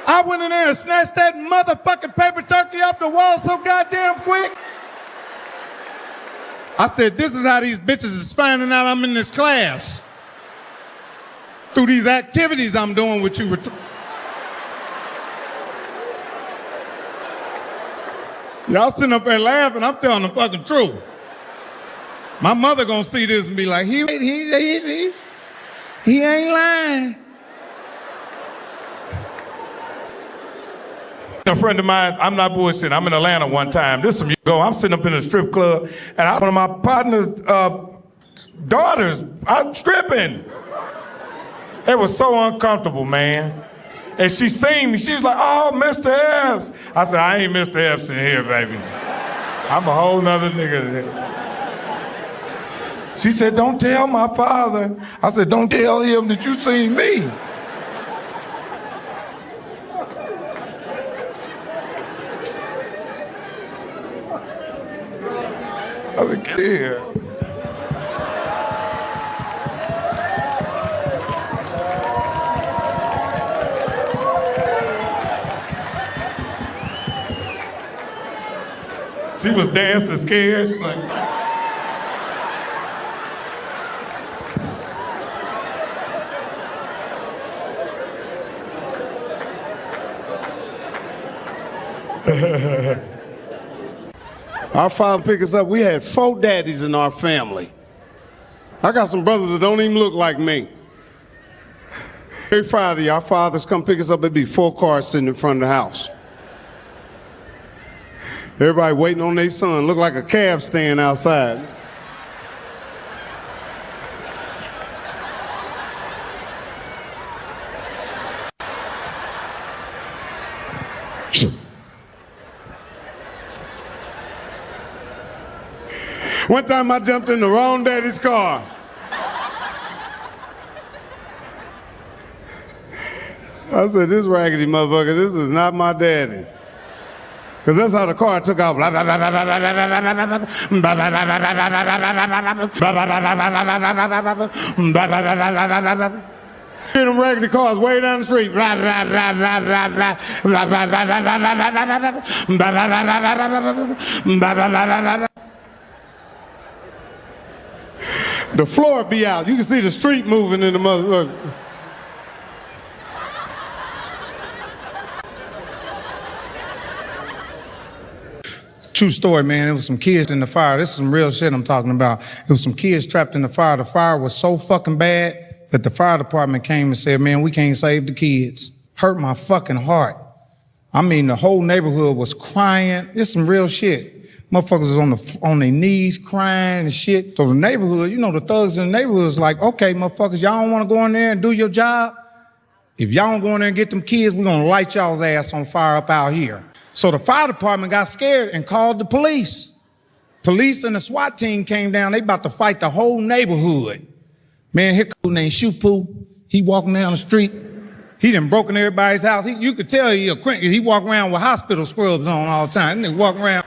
I went in there and snatched that motherfucking paper turkey off the wall so goddamn quick. I said, this is how these bitches is finding out I'm in this class. Through these activities I'm doing with you. Y'all sitting up there laughing, I'm telling the fucking truth. My mother gonna see this and be like, he ain't lying. A friend of mine, I'm not bullshitting, I'm in Atlanta one time. This some go, I'm sitting up in a strip club, and one of my partner's daughters, I'm stripping. It was so uncomfortable, man. And she seen me. She was like, oh, Mr. Epps. I said, I ain't Mr. Epps in here, baby. I'm a whole nother nigga. She said, don't tell my father. I said, don't tell him that you seen me. I said, get here. She was dancing scared. She's like, our father picked us up. We had 4 daddies in our family. I got some brothers that don't even look like me. Every Friday, our fathers come pick us up. There'd be 4 cars sitting in front of the house. Everybody waiting on their son. Look like a cab stand outside. One time I jumped in the wrong daddy's car. I said, this raggedy motherfucker, this is not my daddy. Because that's how the car took off. Hear them raggedy cars way down the street. The floor be out. You can see the street moving in the motherfucker. True story, man. It was some kids in the fire. This is some real shit I'm talking about. It was some kids trapped in the fire. The fire was so fucking bad that the fire department came and said, man, we can't save the kids. Hurt my fucking heart. I mean, the whole neighborhood was crying. It's some real shit. Motherfuckers was on their knees crying and shit. So the neighborhood, you know, the thugs in the neighborhood was like, okay, motherfuckers, y'all don't want to go in there and do your job? If y'all don't go in there and get them kids, we're going to light y'all's ass on fire up out here. So the fire department got scared and called the police. Police and the SWAT team came down. They about to fight the whole neighborhood. Man, here comes named Shupu. He walking down the street. He done broken everybody's house. You could tell he a crank. He walk around with hospital scrubs on all the time. And they walk around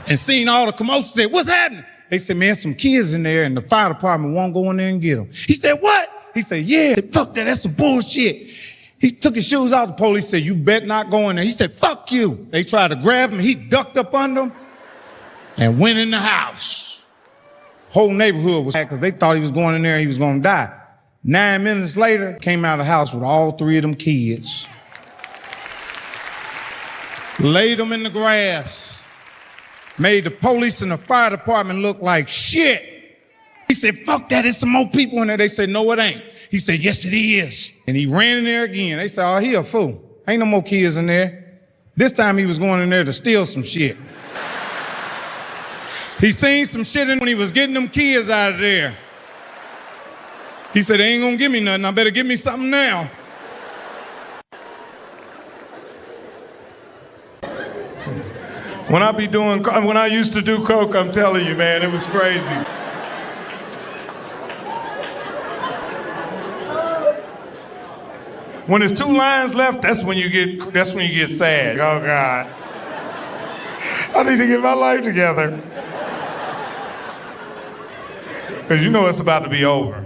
and seen all the commotion. Said, what's happening? They said, man, some kids in there and the fire department won't go in there and get them. He said, what? He said, yeah. He said, fuck that. That's some bullshit. He took his shoes out. The police said, you bet not go in there. He said, fuck you. They tried to grab him. He ducked up under him and went in the house. Whole neighborhood was mad because they thought he was going in there and he was going to die. 9 minutes later, came out of the house with all 3 of them kids. Laid them in the grass. Made the police and the fire department look like shit. He said, fuck that, there's some more people in there. They said, no, it ain't. He said, yes, it is. And he ran in there again. They said, oh, he a fool. Ain't no more kids in there. This time he was going in there to steal some shit. He seen some shit in when he was getting them kids out of there. He said, they ain't gonna give me nothing. I better give me something now. When I used to do coke, I'm telling you, man, it was crazy. When there's 2 lines left, that's when you get sad. Oh God. I need to get my life together. Because you know it's about to be over.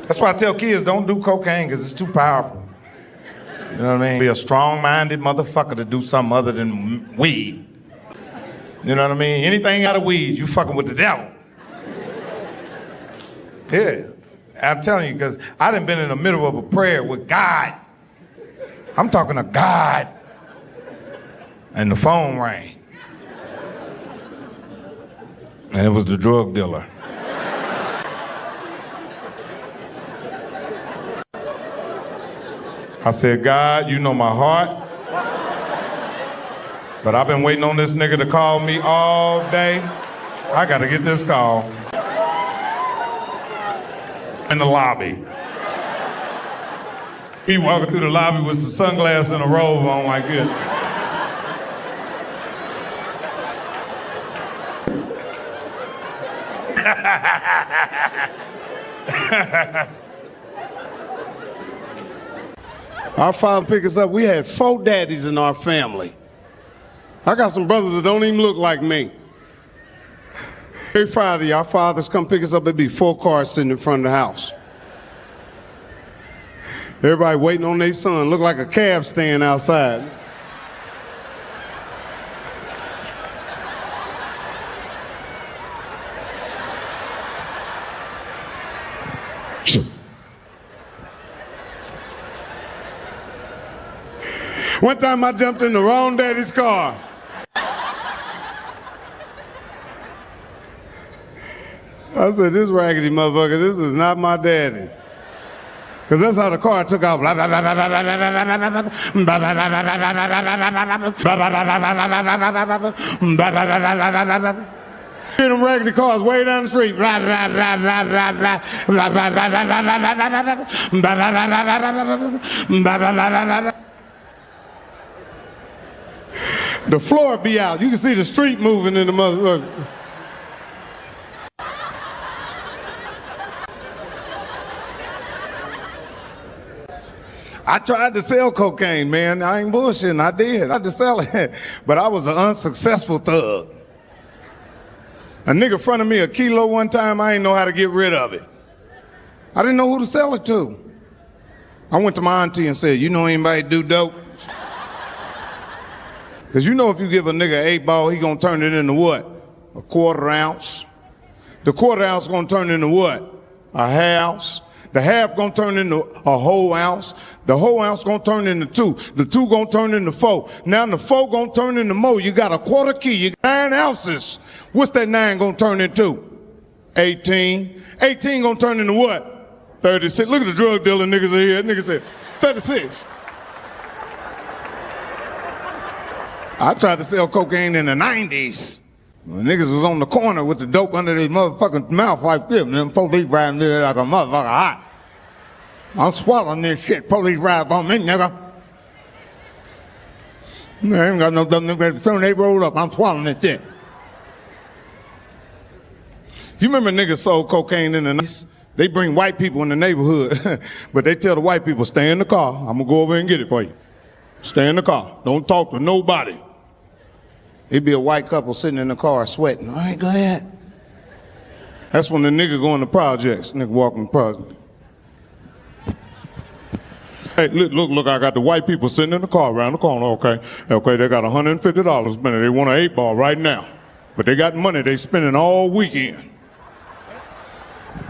That's why I tell kids, don't do cocaine because it's too powerful. You know what I mean? Be a strong-minded motherfucker to do something other than weed. You know what I mean? Anything out of weed, you fucking with the devil. Yeah. I'm telling you, because I done been in the middle of a prayer with God. I'm talking to God. And the phone rang. And it was the drug dealer. I said, God, you know my heart. But I've been waiting on this nigga to call me all day. I gotta get this call. In the lobby. He walking through the lobby with some sunglasses and a robe on like this. Our father picked us up. We had 4 daddies in our family. I got some brothers that don't even look like me. Every Friday, our fathers come pick us up. There'd be 4 cars sitting in front of the house. Everybody waiting on their son. Look like a cab stand outside. One time I jumped in the wrong daddy's car. I said, this raggedy motherfucker, this is not my daddy. Because that's how the car took off. Hear them raggedy cars way down the street. The floor be out. You can see the street moving in the motherfucker. I tried to sell cocaine, man. I ain't bullshitting. I did. I tried to sell it, but I was an unsuccessful thug. A nigga fronted me a kilo one time. I didn't know how to get rid of it. I didn't know who to sell it to. I went to my auntie and said, "You know anybody do dope?" Because you know if you give a nigga an 8-ball, he gonna turn it into what? A quarter ounce. The quarter ounce gonna turn into what? A half. The half gonna turn into a whole ounce. The whole ounce gonna turn into 2. The 2 gonna turn into 4. Now the 4 gonna turn into more. You got a quarter key. You got 9 ounces. What's that 9 gonna turn into? 18. 18 gonna turn into what? 36. Look at the drug dealer niggas in here. Nigga said 36. I tried to sell cocaine in the 90s. When niggas was on the corner with the dope under their motherfucking mouth like this, man. Police riding there like a motherfucker hot. I'm swallowing this shit. Police ride on me, nigga. I ain't got no as soon as they rolled up, I'm swallowing this shit. You remember niggas sold cocaine in the 90s? They bring white people in the neighborhood, but they tell the white people, stay in the car. I'm gonna go over and get it for you. Stay in the car. Don't talk to nobody. It'd be a white couple sitting in the car sweating. All right, go ahead. That's when the nigga go in the projects. Nigga walking the project. Hey, look, I got the white people sitting in the car around the corner, okay? Okay, they got $150 spending. They want an 8-ball right now. But they got money they spending all weekend.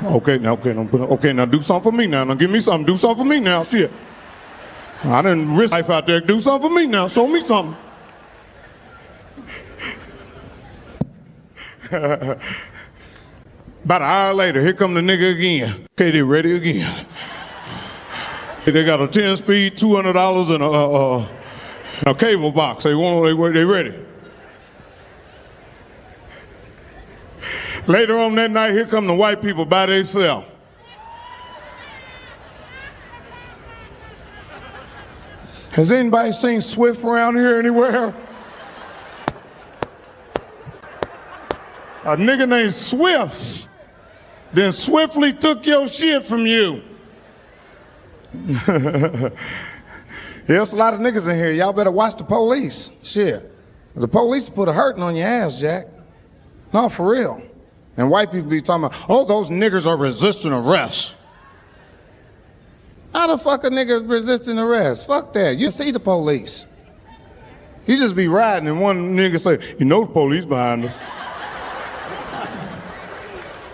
Okay, now do something for me now. Now give me something. Do something for me now, shit. I didn't risk life out there. Do something for me now. Show me something. About an hour later, here come the nigga again. Okay, they ready again. They got a 10-speed, $200 and a cable box. They ready. Later on that night, here come the white people by themselves. Has anybody seen Swift around here anywhere? A nigga named Swift then swiftly took your shit from you. There's a lot of niggas in here. Y'all better watch the police. Shit. The police put a hurting on your ass, Jack. No, for real. And white people be talking about, oh, those niggers are resisting arrest. How the fuck a nigga resisting arrest? Fuck that. You see the police. You just be riding and one nigga say, you know the police behind us.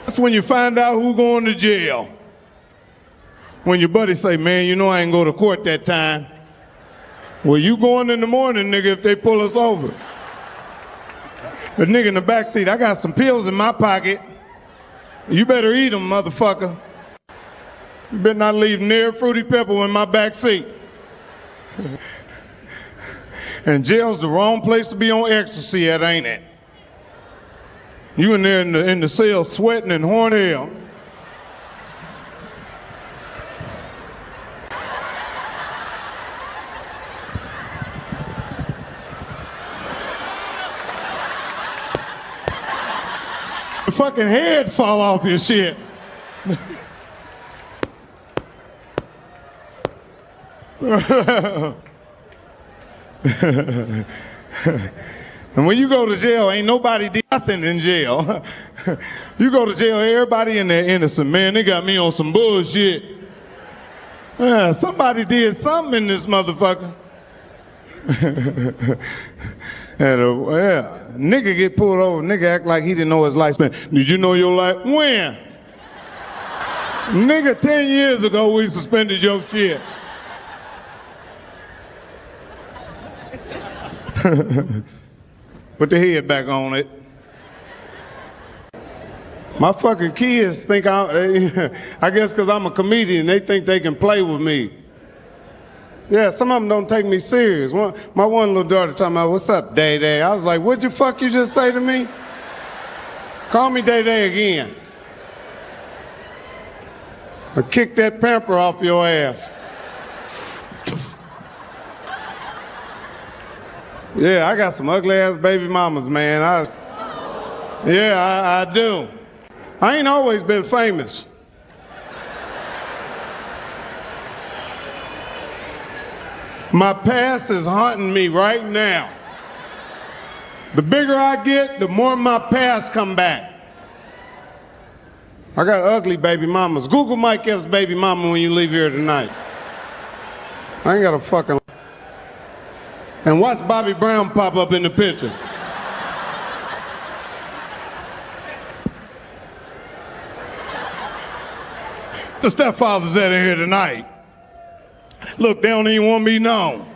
That's when you find out who going to jail. When your buddy say, man, you know I ain't go to court that time. Well, you going in the morning, nigga, if they pull us over. The nigga in the backseat, I got some pills in my pocket. You better eat them, motherfucker. You better not leave near Fruity Pebble in my backseat. And jail's the wrong place to be on ecstasy at, ain't it? You in there in the cell sweating and horny hell. The fucking head fall off your shit. And when you go to jail, ain't nobody did nothing in jail. You go to jail, everybody in there innocent. Man, they got me on some bullshit. Somebody did something in this motherfucker. And nigga get pulled over, nigga act like he didn't know his life. Did you know your life? When? Nigga, 10 years ago we suspended your shit. Put the head back on it. My fucking kids think I guess because I'm a comedian, they think they can play with me. Yeah, some of them don't take me serious. My one little daughter talking about, what's up, Day-Day? I was like, what'd you fuck you just say to me? Call me Day-Day again. I'll kick that pamper off your ass. Yeah, I got some ugly ass baby mamas, man. I do. I ain't always been famous. My past is haunting me right now. The bigger I get, the more my past come back. I got ugly baby mamas. Google Mike Epps' baby mama when you leave here tonight. I ain't got a fucking... And watch Bobby Brown pop up in the picture. The stepfathers that are here tonight. Look, they don't even want me known.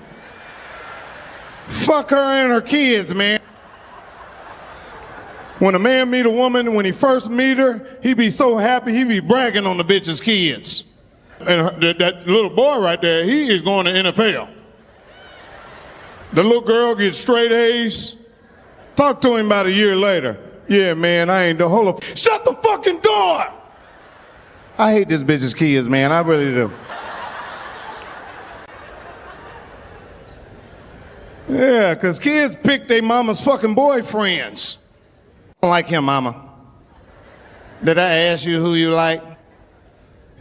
Fuck her and her kids, man. When a man meet a woman, when he first meet her, he be so happy, he be bragging on the bitch's kids. And that little boy right there, he is going to NFL. The little girl gets straight A's. Talk to him about a year later. Yeah, man, I ain't the whole of... Shut the fucking door! I hate this bitch's kids, man, I really do. Yeah, because kids pick their mama's fucking boyfriends. I don't like him, mama. Did I ask you who you like?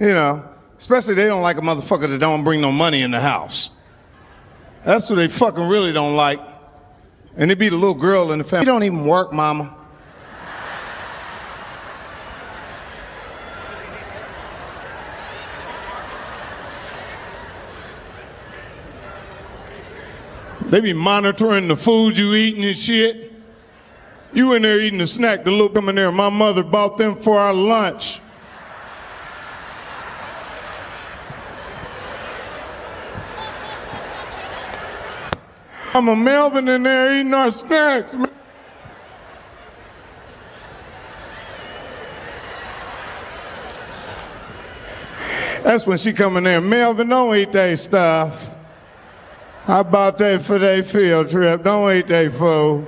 You know, especially they don't like a motherfucker that don't bring no money in the house. That's who they fucking really don't like. And it be the little girl in the family. You don't even work, mama. They be monitoring the food you eating and shit. You in there eating a snack, the little come in there, my mother bought them for our lunch. I'm a Melvin in there eating our snacks, man. That's when she come in there, Melvin, don't eat that stuff. I bought that for their field trip. Don't eat that food.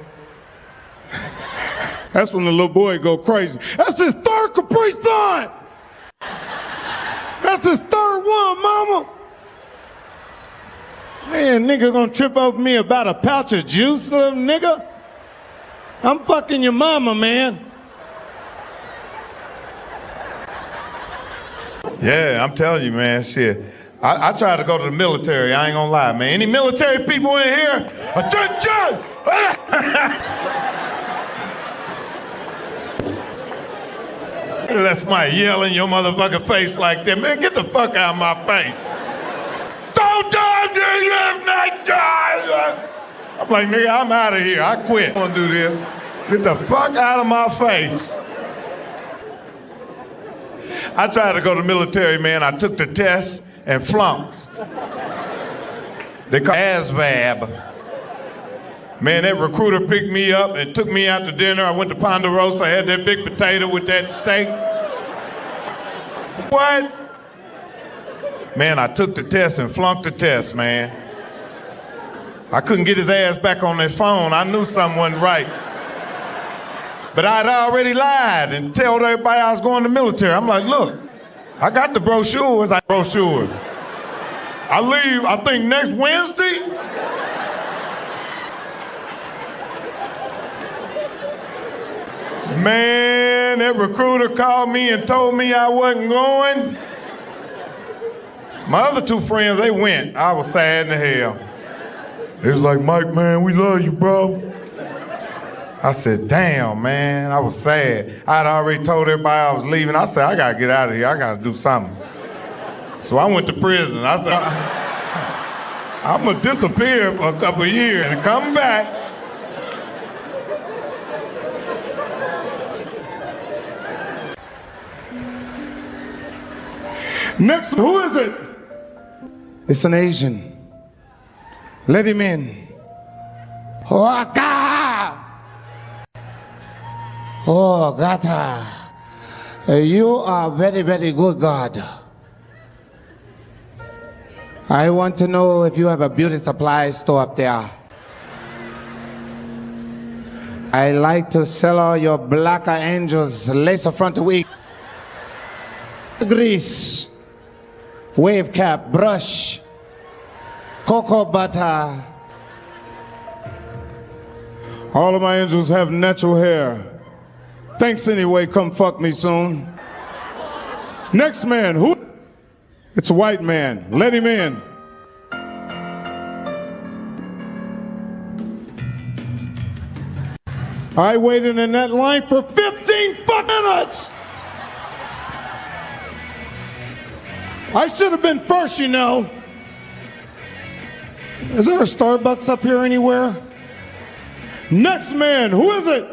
That's when the little boy go crazy. That's his third Capri Sun. That's his third one, mama. Man, nigga gonna trip over me about a pouch of juice, little nigga? I'm fucking your mama, man. Yeah, I'm telling you, man, shit. I tried to go to the military, I ain't gonna lie, man. Any military people in here? Attention! That's somebody yelling in your motherfucking face like that. Man, get the fuck out of my face. Don't die, nigga! I'm like, nigga, I'm out of here. I quit. I don't do this. Get the fuck out of my face. I tried to go to the military, man. I took the test and flunked. They call it ASVAB. Man, that recruiter picked me up and took me out to dinner. I went to Ponderosa. I had that big potato with that steak. What? Man, I took the test and flunked the test, man. I couldn't get his ass back on that phone. I knew something wasn't right. But I'd already lied and told everybody I was going to the military. I'm like, look, I got the brochures. I leave, I think, next Wednesday. Man, that recruiter called me and told me I wasn't going. My other two friends, they went. I was sad in hell. They was like, Mike, man, we love you, bro. I said, damn, man, I was sad. I'd already told everybody I was leaving. I said, I gotta get out of here. I gotta do something. So I went to prison. I said, I'm gonna disappear for a couple of years and come back. Next, who is it? It's an Asian. Let him in. Oh, God. Oh, gata. You are very, very good, God. I want to know if you have a beauty supply store up there. I like to sell all your blacker angels, lace front wig, grease, wave cap, brush, cocoa butter. All of my angels have natural hair. Thanks anyway, come fuck me soon. Next man, who? It's a white man, let him in. I waited in that line for 15 fucking minutes. I should have been first, you know. Is there a Starbucks up here anywhere? Next man, who is it?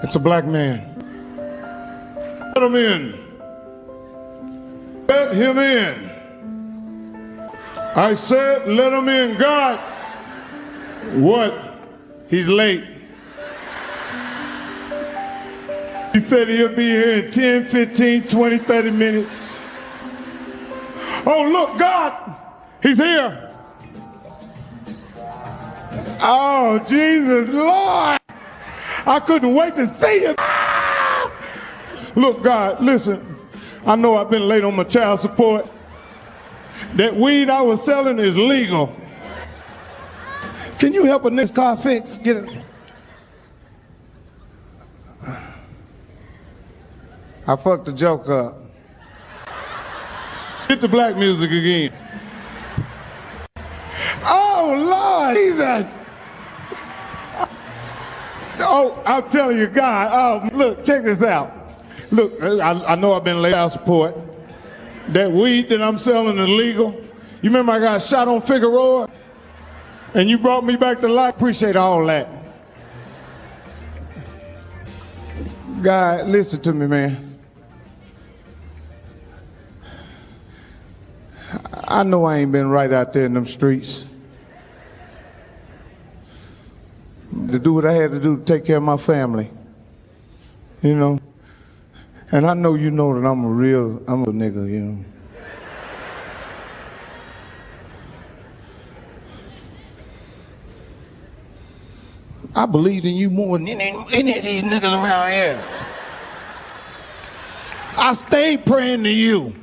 It's a black man. Let him in. Let him in. I said, let him in, God. What? He's late. He said he'll be here in 10, 15, 20, 30 minutes. Oh, look, God, he's here. Oh, Jesus, Lord. I couldn't wait to see him. Look, God, listen. I know I've been late on my child support. That weed I was selling is legal. Can you help a next car fix? Get it. I fucked the joke up. Get the black music again. Oh, Lord, Jesus. Oh, I'm telling you, God. Oh, look, check this out. Look, I know I've been late on support. That weed that I'm selling is legal. You remember I got shot on Figueroa? And you brought me back to life? Appreciate all that. God, listen to me, man. I know I ain't been right out there in them streets. To do what I had to do to take care of my family. You know? And I know you know that I'm a nigga, you know. I believed in you more than any of these niggas around here. I stayed praying to you.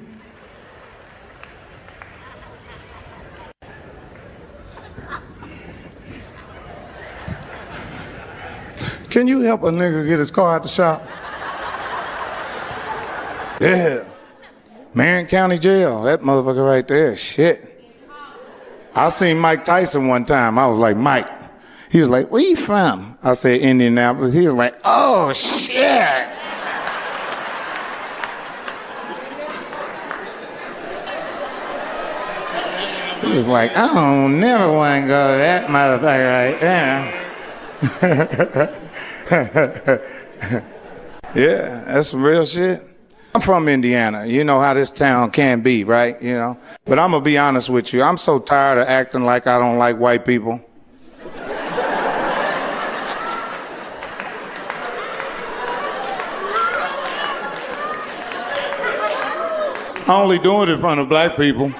Can you help a nigga get his car out the shop? Yeah. Marion County Jail, that motherfucker right there, shit. I seen Mike Tyson one time. I was like, Mike. He was like, where you from? I said, Indianapolis. He was like, oh, shit. He was like, I don't never want to go to that motherfucker right there. Yeah, that's some real shit. I'm from Indiana. You know how this town can be, right? You know? But I'm going to be honest with you. I'm so tired of acting like I don't like white people. I only do it in front of black people.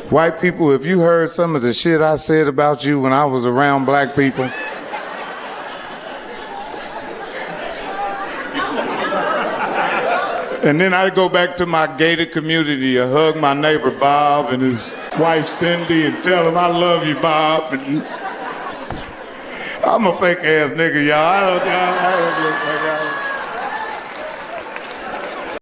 White people, if you heard some of the shit I said about you when I was around black people. And then I'd go back to my gated community and hug my neighbor Bob and his wife Cindy and tell him I love you, Bob. And I'm a fake ass nigga, y'all. I don't